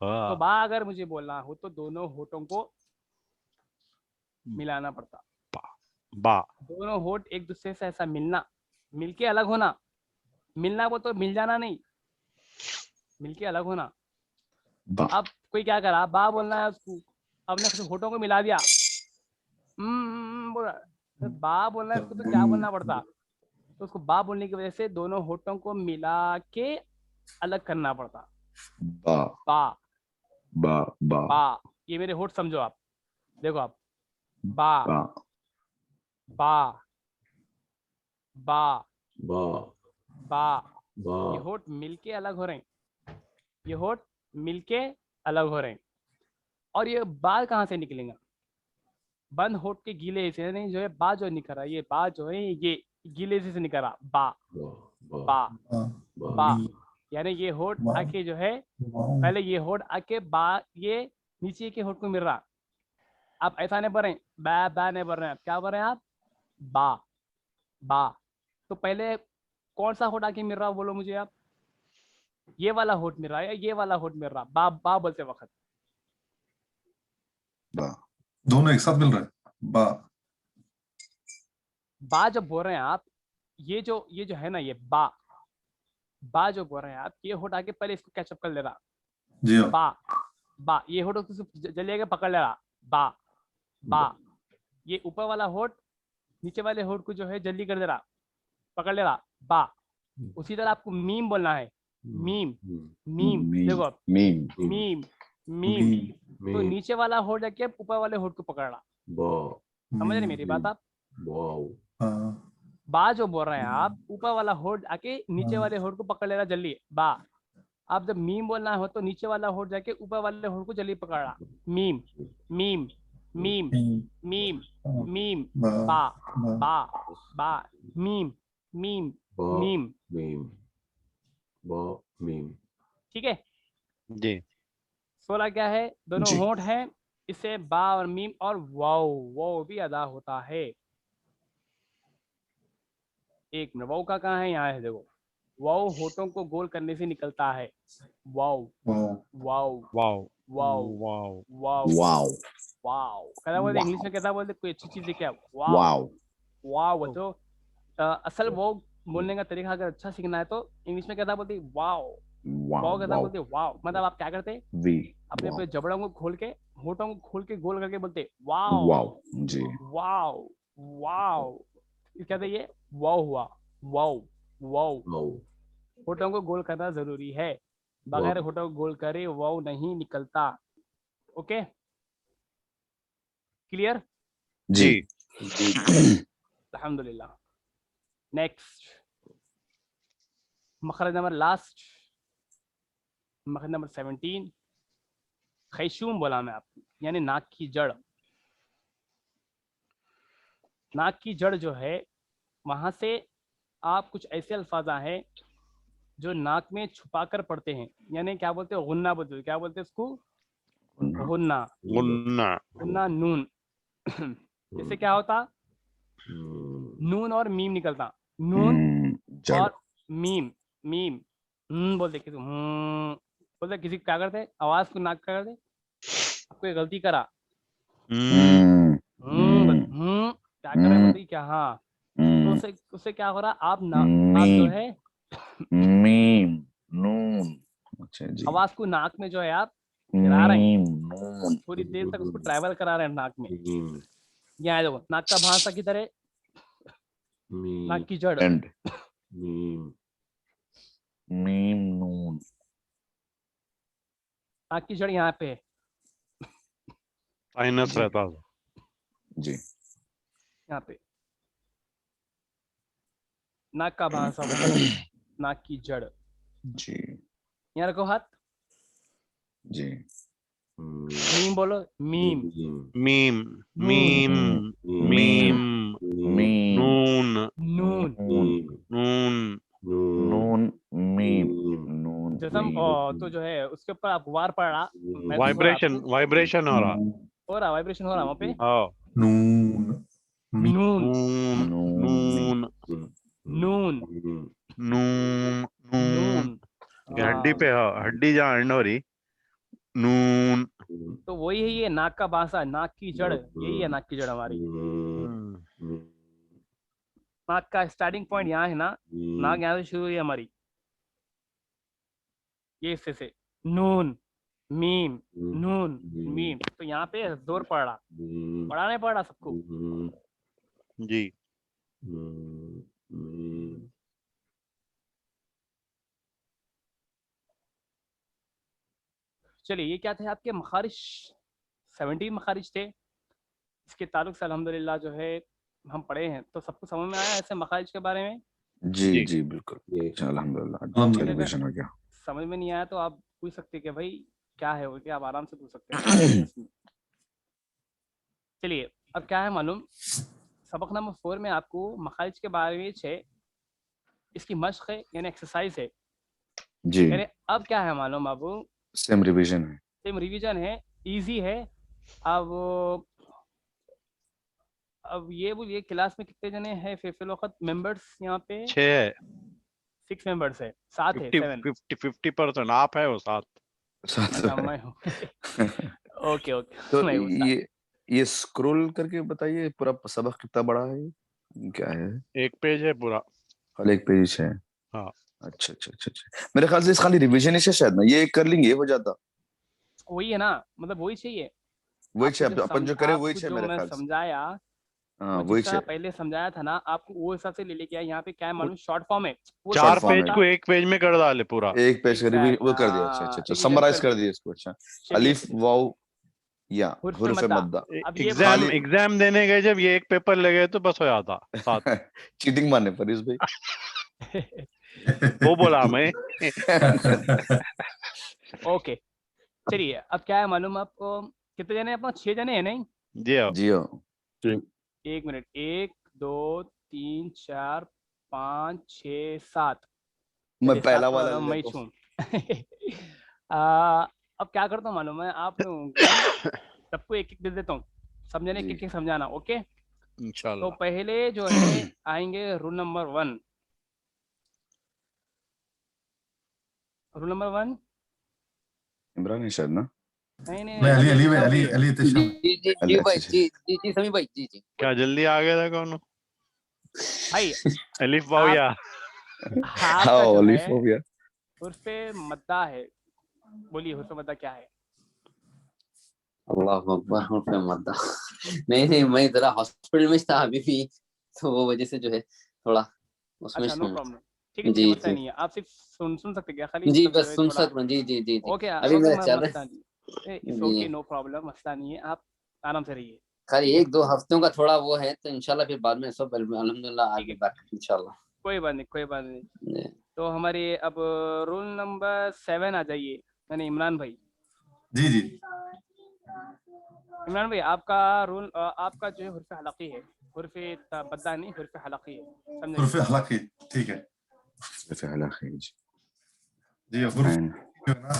तो बा अगर मुझे बोलना हो तो दोनों होठों को मिलाना पड़ता बा दोनों होठ एक दूसरे से ऐसा मिलना मिलके अलग होना मिलना वो तो मिल जाना नहीं मिलके अलग होना बा अब कोई क्या करा बा बोलना है उसको अब ने होठों को मिला दिया बोला तो बा बोलना है उसको तो क्या बोलना पड़ता तो उसको बा बोलने की वजह से दोनों होठों को मिला के अलग करना पड़ता बा बा बा बा बा ये मेरे होठ समझो आप देखो आप बा बा बा बा बा बा बा ये होठ मिलके अलग हो रहे हैं ये होठ मिलके अलग हो रहे हैं और ये बाल कहाँ से निकलेगा बंद होठ के गीले से नहीं जो है बा जो निकल रहा है ये बा जो है ये गीले से निकल रहा बा बा बा यानी ये होठ आके जो है पहले ये होठ आके बा ये नीचे के होठ को मिल रहा आप ऐसा नहीं बोल रहे बा नहीं बोल रहे हैं क्या बोल रहे हैं आप बा बा तो पहले कौन सा होठ आके मिल रहा बोलो मुझे आप ये वाला होठ मिल रहा है या ये वाला होठ मिल रहा बा बा बोलते वक्त बा दोनों एक साथ मिल रहे हैं बा जब बोल रहे हैं आप ये जो है ना ये बा जो बोल रहे हैं आप ये होठ आके पहले इसको कैचअप कर ले रहा जी हाँ बा ये होठ जल्दी आके पकड़ ले रहा बा ये ऊपर वाला होठ नीचे वाले होठ को जो है जल्दी कर दे रहा पकड़ ले रहा बा उसी तरह आपको मीम बोलना है मीम मीम देखो आप मीम मीम मीम तो नीचे वाला होठ जाके ऊपर वाले होठ को पकड़ रहा समझ रहे मेरी बात आप बा जो बोल रहे हैं आप ऊपर वाला होठ आके नीचे वाले होठ को पकड़ ले रहा जल्दी बा आप जब मीम बोलना हो तो नीचे वाला होठ जाके ऊपर वाले होठ को जल्दी पकड़ा, मीम मीम मीम मीम मीम, बा बा बा, मीम मीम बा मीम, मीम बा मीम। जी। 16 क्या है, दोनों जी। होंठ हैं, इससे बा और मीम और वाव, वाव भी अदा होता है। एक मिनट, वाव का कहाँ है, यहाँ है देखो, वाव होठों को गोल करने से निकलता है, वाव वाओ वाव वाओ वाव वाओ वाव वाओ वाव, कहता बोलते इंग्लिश में, कहता बोलते कोई अच्छी चीज क्या, वाव वाओ वाव बच्चों। असल वाव बोलने का तरीका अगर अच्छा सीखना है तो इंग्लिश में कहता बोलते वाव, वाव कहता बोलते वाव, मतलब आप क्या करते, वी अपने अपने जबड़ों को खोल के, होठों को खोल के गोल करके बोलते वाव वाओ जी वाव वाव, कहते ये वाव हुआ, वाव वाव, वाओ होठों को गोल करना जरूरी है, बगैर होठों को गोल करे वाव नहीं निकलता। ओके, क्लियर, जी। अल्हम्दुलिल्लाह। नेक्स्ट, मखरज नंबर लास्ट, मखरज नंबर 17, खैशूम बोला मैं आपको, यानी नाक की जड़। नाक की जड़ जो है, वहां से आप कुछ ऐसे अल्फाजा हैं जो नाक में छुपा कर पढ़ते हैं, यानी क्या बोलते हैं, गुन्ना बोलते हैं, क्या बोलते हैं इसको, गुन्ना, गुन्ना गुन्ना नून। इससे क्या होता, नून और मीम निकलता, नून जड़ और मीम, मीम बोलते, किसी बोलते, किसी क्या करते, आवाज को नाक क्या करते, आपको गलती करा, क्या कर रहे बोलते, क्या, हाँ, तो उससे क्या हो रहा, आप आप जो है मीम नून, अच्छा जी, आवाज को नाक में जो है आप गिरा रहे हैं, नून थोड़ी देर तक उसको ट्रैवल करा रहे हैं नाक में। यहाँ देखो, नाक का भाषा किधर है, नाक की जड़, एंड मीम मीम नून, नाक की जड़ यहाँ पे है, साइनस रहता था। जी यहाँ पे नाक का भाषा, नाक की जड़, जी यहाँ रखो हाथ, जी मीम बोलो, मीम मीम मीम मीम मीम नून नून नून नून मीम नून जसम, तो जो है उसके ऊपर आप वार पड़ रहा, वाइब्रेशन वाइब्रेशन हो रहा। हो रहा, वाइब्रेशन हो रहा वहाँ पे, हाँ नून नून नून नून नून नून नून नून, हड्डी पे, हड्डी जहाँ एंड हो रही, नून। तो वही है ये नाक का भाषा, नाक की जड़, यही है नाक की जड़ हमारी। नाक का स्टार्टिंग पॉइंट यहाँ है ना, नाक यहाँ से शुरू हुई है हमारी, ये हिस्से से, नून मीम नून मीम, तो यहाँ पे जोर पड़ रहा, पढ़ा नहीं पड़ रहा सबको, जी। चलिए, ये क्या थे आपके मखारिज, 17 मखारिज थे, इसके ताल्लुक से अल्हम्दुलिल्लाह जो है हम पढ़े हैं, तो सबको समझ में आया ऐसे मखारिज के बारे में। जी जी बिल्कुल, अल्हम्दुलिल्लाह टेलीविजन हो गया। समझ में नहीं आया तो आप पूछ सकते कि भाई क्या है वो, क्या आप आराम से पूछ सकते हैं। चलिए, अब क्या है मालूम, सबक नंबर 4 में आपको मखारिज के बारे में है, इसकी मश्क है, यानी एक्सरसाइज है जी। यानी अब क्या है मालूम, अब सेम रिवीजन है, सेम रिवीजन है, इजी है। अब ये बोलिए क्लास में कितने जने हैं फिल वक्त मेंबर्स, यहाँ पे 6 मेंबर्स है, 7 है, 50% आप है वो 7 मैं हूँ। ओके तो ये स्क्रॉल करके बताइए पूरा सबक कितना बड़ा है, क्या है? एक पेज है पूरा, खाली एक पेज है। हाँ अच्छा अच्छा अच्छा अच्छा, मेरे ख्याल से इस खाली रिवीजन ही है शायद ना, ये कर लेंगे हो जाता, वही है ना, मतलब वही चाहिए, वही चाहिए अपन जो करे वही चाहिए मेरे ख्याल से। समझाया, वही पहले समझाया था ना आपको, वो हिसाब से ले लेके आए। यहाँ पे क्या है मालूम, शॉर्ट फॉर्म है, 4 पेज को एक पेज में कर डाले पूरा, एक पेज का रिवीजन वो कर दिया। अच्छा अच्छा, समराइज कर दिया इसको। अच्छा, अलिफ वाव या हुर्फ मद्दा। एग्जाम देने गए जब ये एक पेपर लगे तो बस हो जाता साथ। चीटिंग मारने पर इस भाई वो बोला मैं। ओके चलिए, अब क्या है मालूम आपको, कितने जने हैं अपन? 6 जने हैं नहीं? जी हाँ। जी हाँ। 1 मिनट, 1 2 3 4 5 6 7। मैं चलिए, पहला 7वां वाला नाम ले मैं लेता हूँ। छूं। अब क्या करता हूँ मालूम है आप लोगों को, सबको एक एक दे देता हूँ, समझने जी। एक एक समझाना। ओके, तो इंशाल्लाह। पहले जो है आएंगे rule number 1। Rule number 1 Imran है शायद ना। नहीं नहीं मैं नहीं, अली अली अली साहब अली भी है। अली जी इत्तेशाम। जी जी अली जी भाई, अच्छा जी जी जी समी भाई, जी जी क्या जल्दी आ गया था कौन? भाई अलिफ बाविया। आपका हाँ जो ओलिफ है हो गया। उर्फे मद्दा है, बोलिए उर्फे मद्दा क्या है? अल्लाह अकबर, उनपे मत। नहीं नहीं, मैं जरा हॉस्पिटल में था अभी भी, तो वो वजह से जो है थोड़ा उसमें अच्छा, नो हूँ। प्रॉब्लम, ठीक है ठीक है, जी मसला जी नहीं है। आप सिर्फ सुन सकते क्या खाली, जी, मतलब जो बस है सुन थोड़ा। सक रहा हूँ। जी जी जी जी। ओके अभी ओके, मेरा चल रहा मसला नहीं, इट्स है ओके, जी। नो प्रॉब्लम, मसला नहीं है, आप आराम से रहिए। खाली ठीक है 1-2 हफ्तों का थोड़ा वो है, तो इंशाल्लाह फिर बाद में सब अल्हम्दुलिल्लाह ठीक आगे है, बात इंशाल्लाह। कोई बात नहीं कोई बात नहीं। जी। तो हमारे अब रूल नंबर 7 आ जाइए, यानी इमरान भाई। जी जी। इमरान भाई, आपका रूल, आपका जो है हुर्फ हलकी है, हुर्फ बद्दा नहीं, हुर्फ हलकी है, हुर्फ समझिए। हलकी, ठीक है पहला खैर जी। जी। हुर्फ आइन। जो है ना,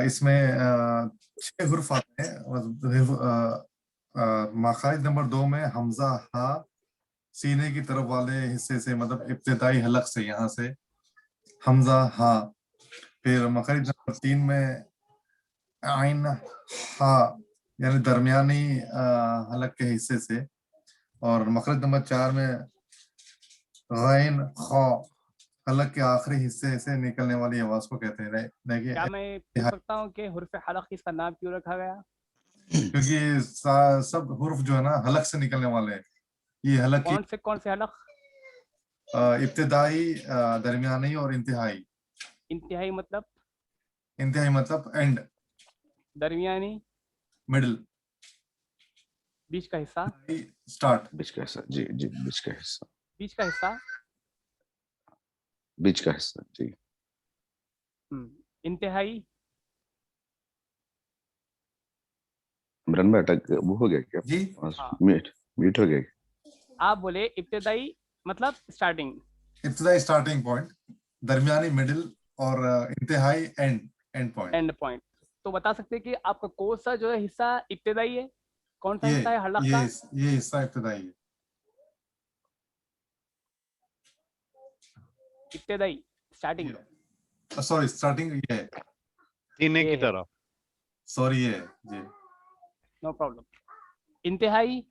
इसमें 6 हुर्फ आते हैं। मखारिज नंबर 2 में हमजा हा, सीने की तरफ वाले हिस्से से, मतलब इब्तिदाई हलक से, यहाँ से हमजा हा। फिर मखारिज नंबर 3 में आइन हा, यानी दरमियानी हलक के हिस्से से। और मखरज नंबर 4 में गैन खा, हलक के आखिरी हिस्से से निकलने वाली आवाज को कहते हैं। क्या मैं पूछ सकता हूँ कि हुर्फ हलकी इसका नाम क्यों रखा गया? क्योंकि सब हुर्फ जो है ना हलक से निकलने वाले हैं। ये हलक की कौन से हलक? इब्तिदाई, दरमियानी और इंतहाई। इंतहाई मतलब? इंतहाई मतलब एंड, दरमियानी? मिडिल, बीच का हिस्सा? स्टार्ट। बीच का हिस्सा जी जी, बीच का हिस्सा। बीच का हिस्सा। बीच का हिस्सा जी। इंतहाई? इमरान भाई अटक वो हो गया क्या? जी। हाँ, मीट मीट हो गया। आप बोले इब्तिदाई मतलब स्टार्टिंग। इब्तिदाई स्टार्टिंग पॉइंट, दरमियानी मिडिल, और इंतहाई एंड पॉइंट। And point. तो बता सकते हैं कि आपका कौन सा जो है हिस्सा इब्तिदाई है, कौन सा ये हिस्सा है हलक ये का? ये हिस्सा इब्तिदाई है। इब्तिदाई स्टार्टिंग सॉरी, स्टार्टिंग ये है। सीने ये की है, तरफ। सॉरी, ये है जी। No problem. इंतहाई?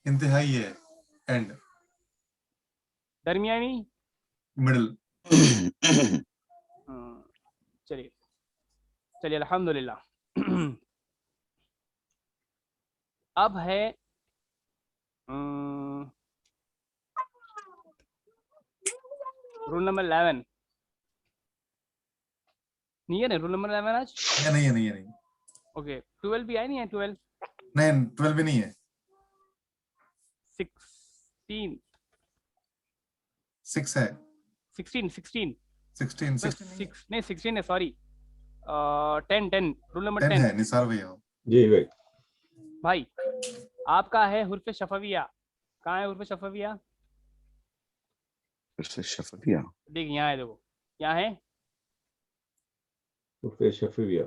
इंतहाई ये है, एंड, दरमियानी? मिडिल। चलिए चलिए, अल्हम्दुलिल्लाह। अब है रूल नंबर 11। नहीं है ना रूल नंबर 11 आज? नहीं है, नहीं है, नहीं। ओके, 12 भी है, नहीं है 12? नहीं, 12 भी नहीं है। 16 6 है। 16 16 16 नहीं 16 है, सॉरी। 10 रूल नंबर 10 10 है निसार भैया। जी भाई। भाई। आपका है हुर्फ शफविया। कहाँ है हुर्फ शफविया? शफिया। देख यहाँ है, देखो यहाँ है। तो फिर शफिया।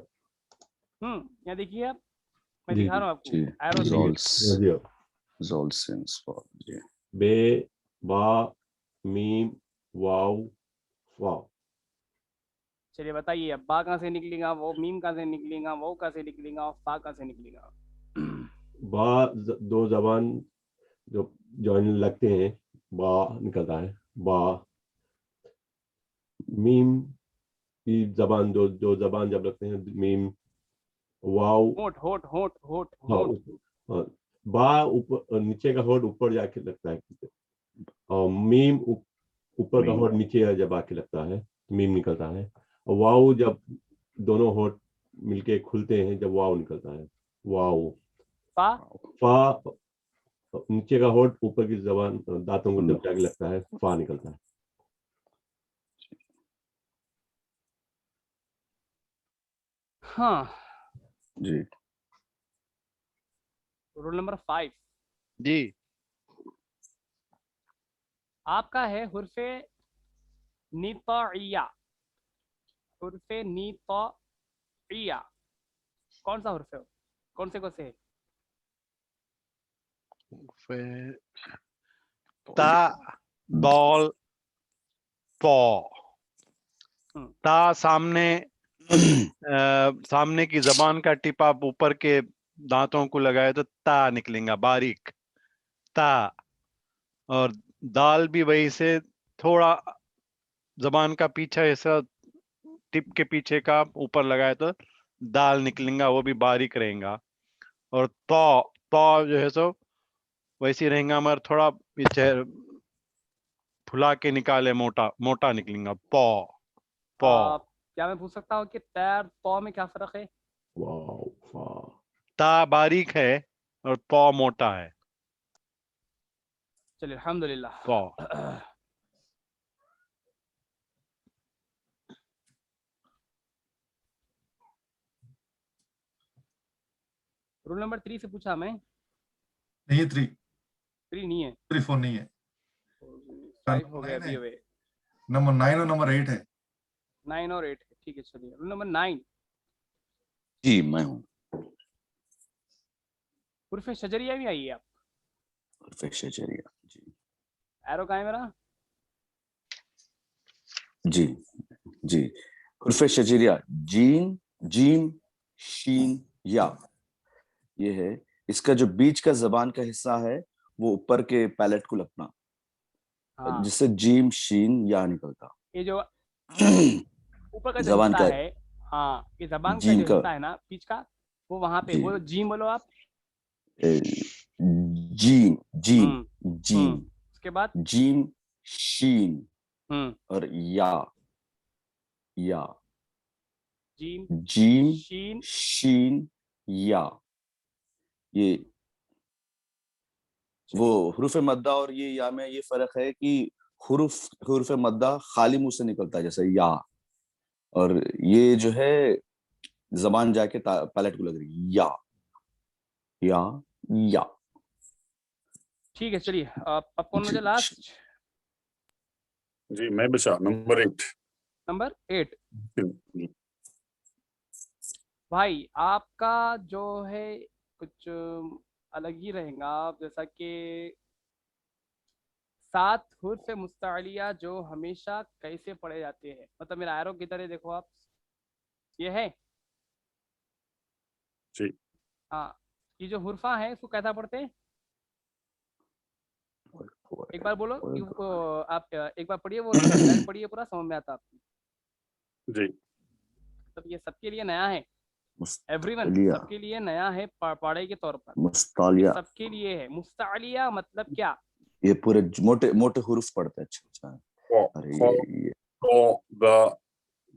यहाँ देखिए आप, मैं जी दिखा जी रहा हूँ जी। आपको, एरो जी जोल्स जी। जोल्स स्पॉट जी। बे, बा, मीम, वाव, वाव। चलिए बताइए, अब बा कहाँ से निकलेगा, वो मीम कहाँ से निकलेगा, वो कहाँ से निकलेगा, और फा कहाँ से निकलेगा? बा दो जबान जो जॉइन लगते हैं, बा निकलता है बा। मीम की जबान, दो जबान जब लगते हैं, मीम। वाव। होठ होठ होठ होठ हाँ, होठ। हाँ, बा ऊपर, नीचे का होठ ऊपर जाके लगता है, और मीम ऊपर का मीम। होठ नीचे जब आके लगता है तो मीम निकलता है। और वाव जब दोनों होठ मिलके खुलते हैं, जब वाव निकलता है, वाव। फा? फा नीचे का होठ ऊपर की जबान दांतों को जब जाके लगता है फा निकलता है। हाँ, जी रूल नंबर 5 जी आपका है हुर्फे नितइया। हुर्फे नितइया कौन सा हुर्फ है? कौन से है? फिर ता दौल पौ। हम्म। ता सामने सामने की जबान का टिप आप ऊपर के दांतों को लगाए तो ता निकलेगा बारीक ता। और दाल भी वही से थोड़ा जबान का पीछा ऐसा टिप के पीछे का ऊपर लगाए तो दाल निकलेगा, वो भी बारीक रहेगा। और तो जो है सो वैसी रहेगा मगर थोड़ा पीछे फुला के निकाले, मोटा मोटा निकलेगा पौ पौ। क्या मैं पूछ सकता हूँ कि तैर तो में क्या फर्क है? वाओ, फा। ता बारीक है और पौ मोटा है। चलिए अल्हम्दुलिल्लाह। पौ रूल नंबर 3 से पूछा मैं। नहीं, ये 3 नहीं है, 3 4 नहीं है। 5 हो गया अभी अभी। नंबर 9 और नंबर 8 है। 9 और 8 है, ठीक है। चलिए रूल नंबर 9 जी मैं हूँ। हुर्फ शजरिया भी आई है आप। हुर्फ शजरिया जी एरो कहाँ है मेरा? जी जी। हुर्फ शजरिया जीन जीम शीन या, ये है। इसका जो बीच का जबान का हिस्सा है वो ऊपर के पैलेट को लगना, हाँ, जिससे जीम शीन या निकलता। ये जो ऊपर का जो जबान हिस्सा का है, हाँ, ये जबान का जीम जो का हिस्सा है ना बीच का, वो वहां पे जी बोलो, जीम बोलो आप। जीम जीम जीम उसके बाद जीम शीन हम्म, और या जीम जीम शीन। शीन या, ये वो हुरूफ मद्दा और ये या में ये फर्क है कि हुरूफ मद्दा खाली मुंह से निकलता है जैसे या, और ये जो है जबान जाके पैलेट को लग रही है या या। ठीक है, चलिए अब कौन मुझे लास्ट? जी मैं बचा नंबर 8। नंबर 8 भाई आपका जो है कुछ अलग ही रहेगा, जैसा कि 7 हुर्फ मुस्तअलिया जो हमेशा कैसे पढ़े जाते हैं। मतलब मेरा एरो की तरह देखो आप, ये है जी हाँ, ये जो हुर्फा है इसको कैसा पढ़ते हैं? एक बार बोलो आप एक बार पढ़िए, वो लाइन पढ़िए, पूरा समझ में आता आपको। जी तो ये सबके लिए नया है, एवरीवन मुस्तालिया सबके लिए नया है पढ़ाई के तौर पर। ये मुस्तालिया सबके लिए है। मुस्तअलिया मतलब क्या? ये पूरे मोटे मोटे हुरूफ पढ़ते हैं। अच्छा अच्छा। अरे ये तो द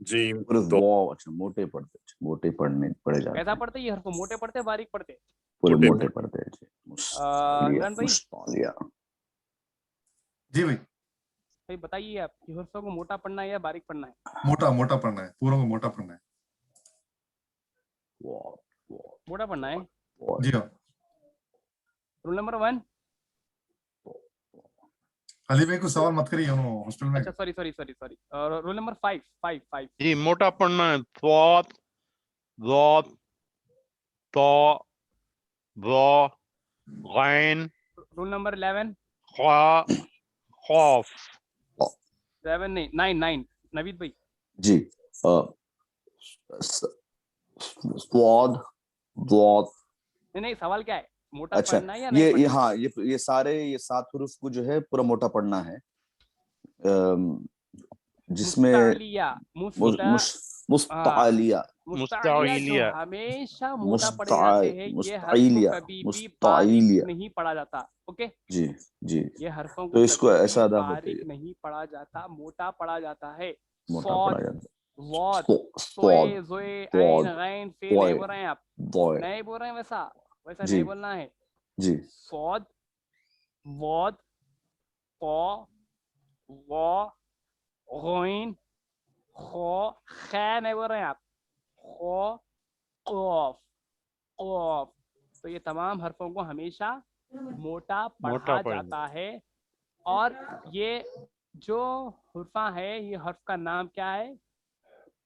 जीम पूरे तो अच्छा मोटे पढ़ते हैं, मोटे पढ़े जाते कैसा हैं। पढ़ते ये हर्फ? मोटे पढ़ते बारीक पढ़ते? पूरे मोटे मोटे पढ़ते हैं। मुस्तालिया इमरान भाई, मुस्तालिया। जी भाई, भाई बताइए आप कि हर्फों को मोटा पढ़ना है या बारीक पढ़ना है? मोटा मोटा पढ़ना है, पूरों को मोटा पढ़ना है। मोटा पढ़ना है। जी हाँ। Rule number 1। अली भाई को सवाल मत करिए, हॉस्पिटल में। अच्छा sorry sorry sorry sorry. Rule number 5 जी मोटा पढ़ना है। ज़ात ज़ात तो ज़ा गैन रूल नंबर 11। ख्वा खौफ। 7 नहीं, 9 नवीद भाई। जी स्वाद द्वाद। नहीं सवाल क्या है? मोटा अच्छा पढ़ना है या नहीं ये पढ़ना? हाँ ये सारे ये 7 हुरूफ को जो है पूरा मोटा पढ़ना है, जिसमें मुस्तअलिया मुस्तालिया मुस्तअलिया जो मुस्ताइलिया हमेशा मोटा पढ़े जाते हैं, ये हर्फ को मुस्ताइलिया कभी भी बारीक मुस्ताइलिया। नहीं पढ़ा जाता। ओके, जी जी। ये हर्फों को तो इसको कभी ऐसा भी अदा बारीक बताइए, नहीं पढ़ा जाता, मोटा पढ़ा जाता है। मोटा सौद, पढ़ा जाता वॉद, है। सोए, जोए, ऐन, गैन, फे नहीं बोल रहे हैं आप, दौड़ नहीं बोल रहे हैं वैसा जी नहीं बोलना है। जी सौद, वॉद, क़ौ, वो, ग़ैन, खो, खै नहीं बोल रहे हैं आप, खो, क़ाफ, क़ाफ। तो ये तमाम हरफों को हमेशा मोटा पढ़ा पढ़ना। जाता है। और ये जो हुर्फा है, ये हर्फ का नाम क्या है?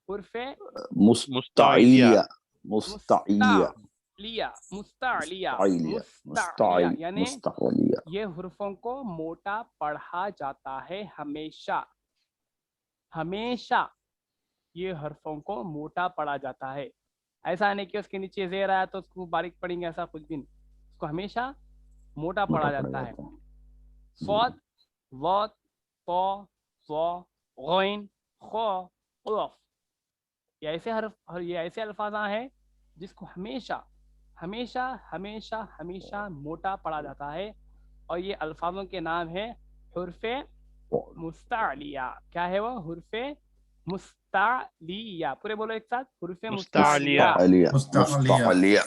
हुर्फे मुस्ताइलिया मुस्ताइलिया मुस्तालिया, मुस्तालिया, मुस्ताइलिया मुस्तालिया, यानी मुस्ताइलिया। ये हुर्फों को मोटा पढ़ा जाता है हमेशा, हमेशा ये हरफों को मोटा पढ़ा जाता है। ऐसा नहीं कि उसके नीचे ज़ेर आया तो उसको बारीक पढ़ेंगे, ऐसा कुछ भी नहीं, उसको हमेशा मोटा पढ़ा जाता है। सौद, वौद, तो, वो, गैन, खो, क़ाफ। ये ऐसे हर्फ, ये ऐसे अल्फाज हैं जिसको हमेशा हमेशा हमेशा हमेशा मोटा पढ़ा जाता है। और ये अल्फाजों के नाम है हुर्फे मुस्तालिया। क्या है वो? हुर्फे मुस्तालिया। पूरे बोलो एक साथ, हुर्फे मुस्तालिया। मुस्ताइलिया मुस्तालिया।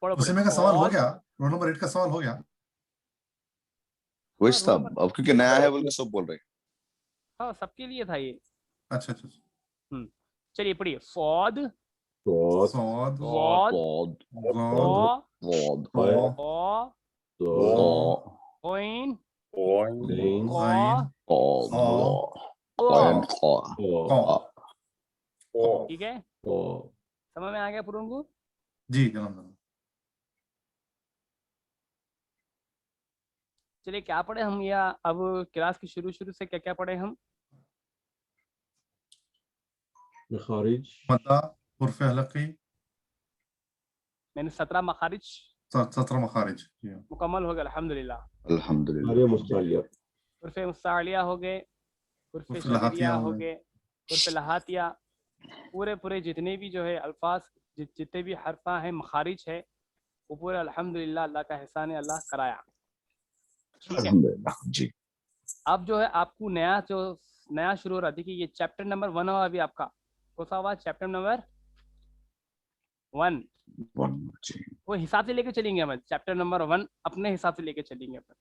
पढ़ो उसी पूरे। में का सवाल हो सौद, गया, रोल नंबर 8 का सवाल हो गया। वही था, अब क्योंकि नया है बोल के सब बोल रहे हैं। हाँ सबके लिए था ये। अच्छा अच्छा। चलिए पढ़िए। सौद, सौद, सौद, वौद, वौद गौद, वौद तो, तो, गैन, गैन, क़ाफ, गैन क़ाफ। ठीक है, तो, समझ में आ गया पूरों को? जी जनाब। चलिए क्या पढ़े हम, या अब क्लास की शुरू से क्या क्या पढ़े हम? मखारिज, मद्दा, हुर्फे हलकी, मैंने 17 मखारिज 17 मखारिज। जी मुकम्मल हो गए अल्हम्दुलिल्लाह। अल्हम्दुलिल्लाह। मुस्तालिया, हुर्फे मुस्तालिया हो गए, हुर्फे हुर्फे शजरिया लहातिया हो गए, हुर्फे लहातिया। पूरे जितने भी जो है अल्फाज, जितने भी हरफा हैं, मखारिज है, वो पूरे अल्हम्दुलिल्लाह अल्लाह का एहसान है, अल्लाह कराया। ठीक है, अल्हम्दुलिल्लाह जी। अब जो है आपको नया शुरू हो रहा है। देखिए ये चैप्टर नंबर 1 हुआ अभी आपका। कौन सा हुआ? Chapter number 1। जी वो हिसाब से लेके चलेंगे हम, चैप्टर नंबर 1 अपने हिसाब से लेके चलेंगे अपन।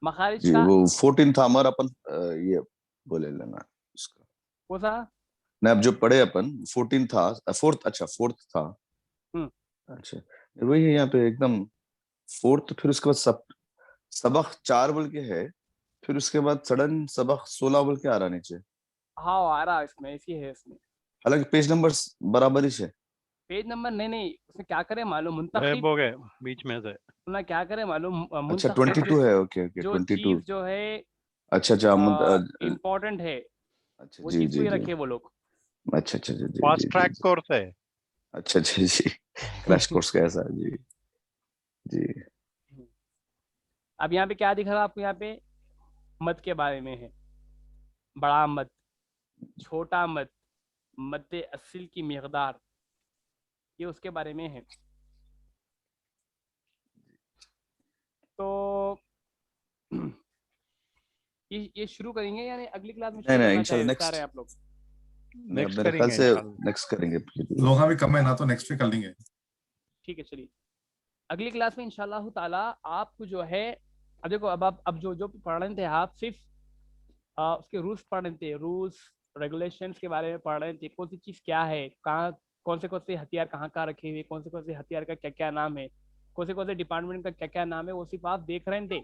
मखारिज जी, का वो 14 था हमारा, अपन ये बोले लेना इसका। कौन सा? नहीं, अब जो पढ़े अपन 14 था, फोर्थ, अच्छा फोर्थ था। अच्छा वही है यहाँ पे एकदम फोर्थ। फिर उसके बाद सबक 4 बोल के है, फिर उसके बाद सडन सबक 16 बोल के आ रहा नीचे। हाँ आ रहा है इसमें, ऐसी है इसमें। हालांकि पेज नंबर बराबर ही है। पेज नंबर नहीं, उसमें क्या करे मालूम, गायब हो गए बीच में से। ना क्या करे मालूम, अच्छा मुंतखब 22 है, ओके ओके जो 22। चीज जो है अच्छा इम्पोर्टेंट है, अच्छा वो जी चीज को जी ही जी। रखे वो लोग। अच्छा अच्छा जी जी फास्ट ट्रैक जी। कोर्स है। अच्छा अच्छा जी, क्रैश कोर्स कैसा जी जी। अब यहाँ पे क्या दिख रहा है आपको? यहाँ पे मद के बारे में है। बड़ा मद, छोटा मद, मद्दे असिल की मिकदार, ये उसके बारे में है। तो ये शुरू करेंगे यानी अगली क्लास में शुरू नहीं करना इंशाल्लाह चाह रहे हैं आप लोग? नेक्स्ट मेरे ख्याल करेंगे से इंशाल्लाह। नेक्स्ट करेंगे। लोग अभी कम है ना, तो नेक्स्ट वीक कर लेंगे। ठीक है, चलिए अगली क्लास में इंशाल्लाह ताला आपको जो है, अब देखो, अब जो पढ़ रहे थे आप, सिर्फ उसके रूल्स पढ़ रहे थे, रूल्स रेगुलेशंस के बारे में पढ़ रहे थे। कौन सी चीज़ क्या है, कहाँ कौन से हथियार कहाँ रखे हुए, कौन से हथियार का क्या क्या नाम है, कौन से डिपार्टमेंट का क्या क्या नाम है, वो सिर्फ आप देख रहे थे।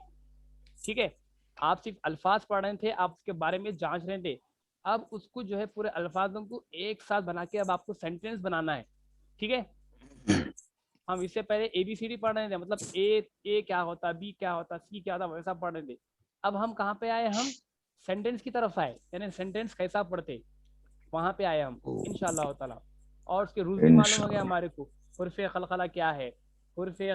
ठीक है, आप सिर्फ अल्फाज पढ़ रहे थे, आप उसके बारे में जांच रहे थे। अब उसको जो है पूरे अल्फाजों को एक साथ बना के अब आपको सेंटेंस बनाना है। ठीक है, हम इससे पहले ABCD पढ़ रहे थे, मतलब ए क्या होता, बी क्या होता, सी क्या होता, वैसा पढ़ रहे थे। अब हम कहाँ पे आए? हम सेंटेंस की तरफ आए, यानी सेंटेंस कैसा पढ़ते वहां पे आए हम इंशाल्लाह ताला। और उसके रूल्स भी मालूम हो गया हमारे को। हुर्फ़े खलखला क्या है, हुर्फ़े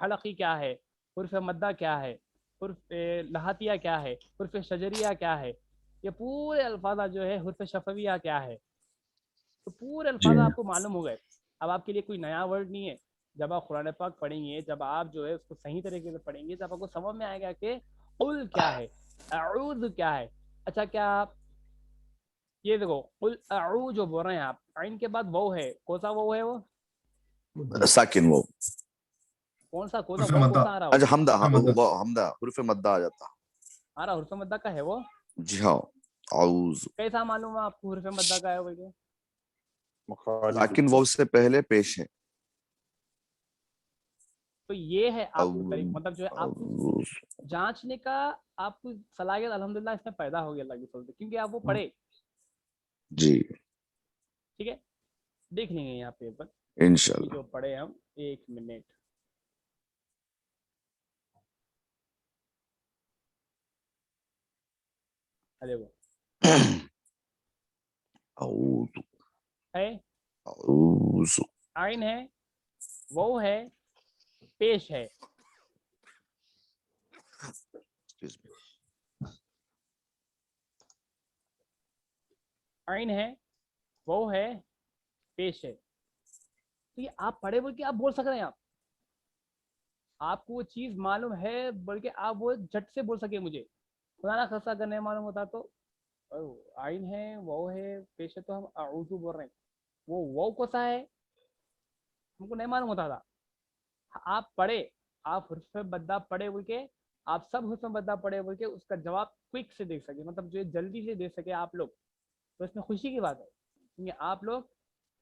हलक़ी क्या है, हुर्फ़े मद्दा क्या है, हुर्फ़े लहातिया क्या है, हुर्फ़े शजरिया क्या है, ये पूरे अल्फाज जो है, हुर्फ़े शफविया क्या है, तो पूरे अल्फाज आपको मालूम हो गए। अब आपके लिए कोई नया वर्ड नहीं है। जब आप कुरान पाक पढ़ेंगे, जब आप जो है उसको सही तरीके से पढ़ेंगे, तब आपको समझ में आएगा कि कुल क्या है, अऊज़ क्या है। अच्छा, क्या आप ये देखो, कुल अऊ जो बोल रहे हैं आप, आइन के बाद वो है, कौन सा वो है? वो साकिन, कौन सा हुर्फ कौन मद्दा। सा आ रहा अच्छा है? हमदा, हुर्फ मद्दा। वो हमदा हुर्फ मद्दा आ जाता। आ रहा हुर्फ मद्दा का है वो? जी हाँ। औज कैसा मालूम है आपको हुर्फ मद्दा का है बोल के? लेकिन वो उससे पहले पेश है। तो ये है आपको औज तरीका, मतलब जो है आपको औज। जांचने का आपको सलाहियत अल्हम्दुलिल्लाह इसमें पैदा हो गया अल्लाह की फजल से, क्योंकि आप वो पढ़े। जी ठीक है, देख लेंगे यहाँ पेपर इंशाल्लाह। जो पढ़े हम। 1 मिनट। अरे वो औज है, औज। आइन है, वो है, पेश है। Excuse me. आइन है, वो है, पेश है। तो ये आप पढ़े बोल के आप बोल सक रहे हैं। आपको वो चीज मालूम है बोल के आप वो झट से बोल सके मुझे। खुदा ना खास्ता अगर नहीं मालूम होता तो आइन है, वो है, पेश है, तो हम आऊज़ु बोल रहे हैं। वो कौन सा है हमको नहीं मालूम होता था। आप पढ़े, आप हुर्फ बद्दा पढ़े बोल के, आप सब हुर्फ बद्दा पढ़े बोल के उसका जवाब क्विक से दे सके, मतलब जो जल्दी से दे सके आप लोग, तो इसमें खुशी की बात है, क्योंकि आप लोग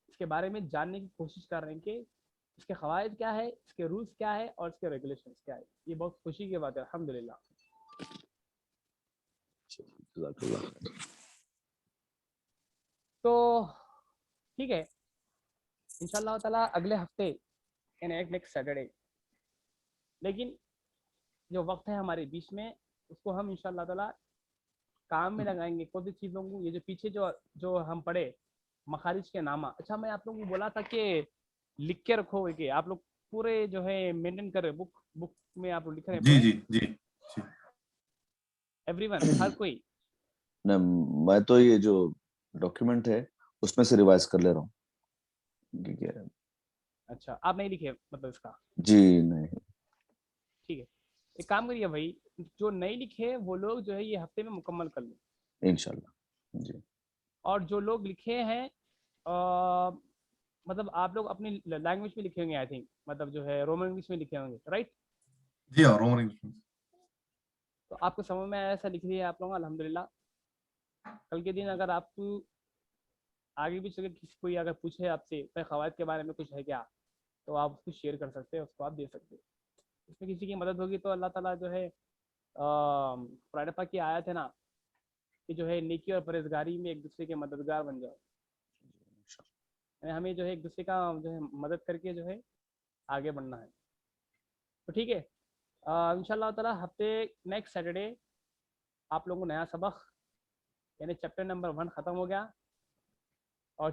इसके बारे में जानने की कोशिश कर रहे हैं कि इसके क़वाइद क्या है, इसके रूल्स क्या है और इसके रेगुलेशंस क्या है। ये बहुत खुशी की बात है अल्हम्दुलिल्लाह। तो ठीक है, इंशाल्लाह ताला अगले हफ्ते यानी नेक्स्ट सैटरडे, लेकिन जो वक्त है हमारे बीच में उसको हम इंशाल्लाह ताला काम में लगाएंगे। कौन सी चीज़ों को, ये जो पीछे जो जो हम पढ़े मखारिज के नामा। अच्छा, मैं आप लोगों को बोला था कि लिख के रखो कि आप लोग पूरे जो है मेंटेन कर रहे, बुक में आप लोग लिख रहे हैं जी पूरे? जी जी। एवरीवन, हर कोई? न, मैं तो ये जो डॉक्यूमेंट है उसमें से रिवाइज कर ले रहा हूँ। ठीक है। अच्छा, आप नहीं लिखे मतलब इसका? जी नहीं। ठीक है, एक काम करिए भाई, जो नहीं लिखे वो लोग जो है ये हफ्ते में मुकम्मल कर लें इंशाल्लाह। जी। और जो लोग लिखे हैं मतलब आप लोग अपनी लैंग्वेज में लिखे होंगे आई थिंक, मतलब जो है रोमन इंग्लिश में लिखे होंगे, राइट? जी हाँ, रोमन इंग्लिश में। तो आपको समझ में आया, ऐसा लिख दिया आप लोग अल्हम्दुलिल्लाह। कल के दिन अगर आपको आगे भी चल किसी कोई अगर पूछे आपसे क़वाइद के बारे में कुछ है क्या, तो आप उसको शेयर कर सकते हैं, उसको आप दे सकते हैं। इसमें किसी की मदद होगी तो अल्लाह ताला जो है कुरान पाक की आयत है ना कि जो है नेकी और परहेजगारी में एक दूसरे के मददगार बन जाओ। यानी हमें जो है एक दूसरे का जो है मदद करके जो है आगे बढ़ना है। तो ठीक है, इंशाल्लाह ताला हफ्ते नेक्स्ट सैटरडे आप लोगों को नया सबक यानी चैप्टर नंबर 1 ख़त्म हो गया और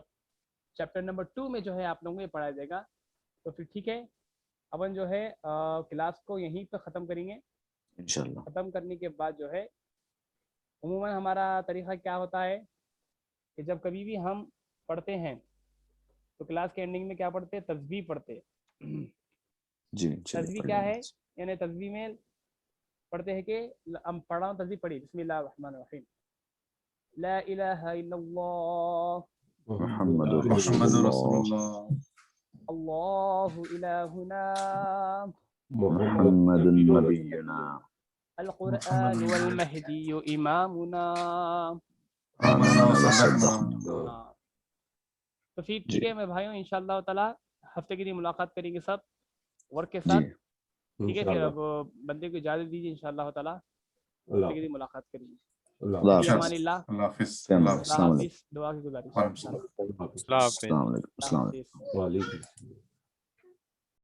चैप्टर नंबर 2 में जो है आप लोगों को ये पढ़ाया जाएगा। तो फिर ठीक है, अपन जो है क्लास को यहीं पर ख़त्म करेंगे। इंशाल्लाह। ख़त्म करने के बाद जो है उमूमन हमारा तरीक़ा क्या होता है कि जब कभी भी हम पढ़ते हैं तो क्लास के एंडिंग में क्या पढ़ते हैं? तस्बीह पढ़ते हैं। जी तस्बीह क्या है? यानी तस्बीह में पढ़ते हैं कि हम पढ़ रहा हूँ, तस्बीह पढ़ी, बिस्मिल्लाह रहमान रहीम, ला इलाहा इल्लल्लाह मुहम्मदुर मोहम्मद रसूलुल्लाह रसूलुल्लाह अल्लाहु इलाहुना मुहम्मदुन नबियुना अल कुरआन वल महदी इमामुना। आमन्ना व व सद्दक़ना। सद्दक़ना। हाँ, तो फिर ठीक है मेरे भाइयों, इंशाअल्लाह ताला हफ्ते के दिन मुलाकात करेंगे सब वर्क के जी साथ। ठीक है, फिर इंशाल्लाह। अब बंदे को इजाज़त दीजिए, इंशाअल्लाह ताला अल्लाह हफ्ते के दिन मुलाकात करेंगे। अल्लाह अल्लाह फी हाफ़िज़। अमानिल्लाह, अल्लाह हाफिज। अल्लाह अल्लाह अल्लाह अस्सलाम वालेकुम। हाफिज़, दुआ की गुजारिश। वालेकुम सलाम। हाफ़िज़। अल्लाह हाफिज़। अस्सलाम वालेकुम। अल्लाह अस्सलाम वालेकुम। हाफिज़। वालेकुम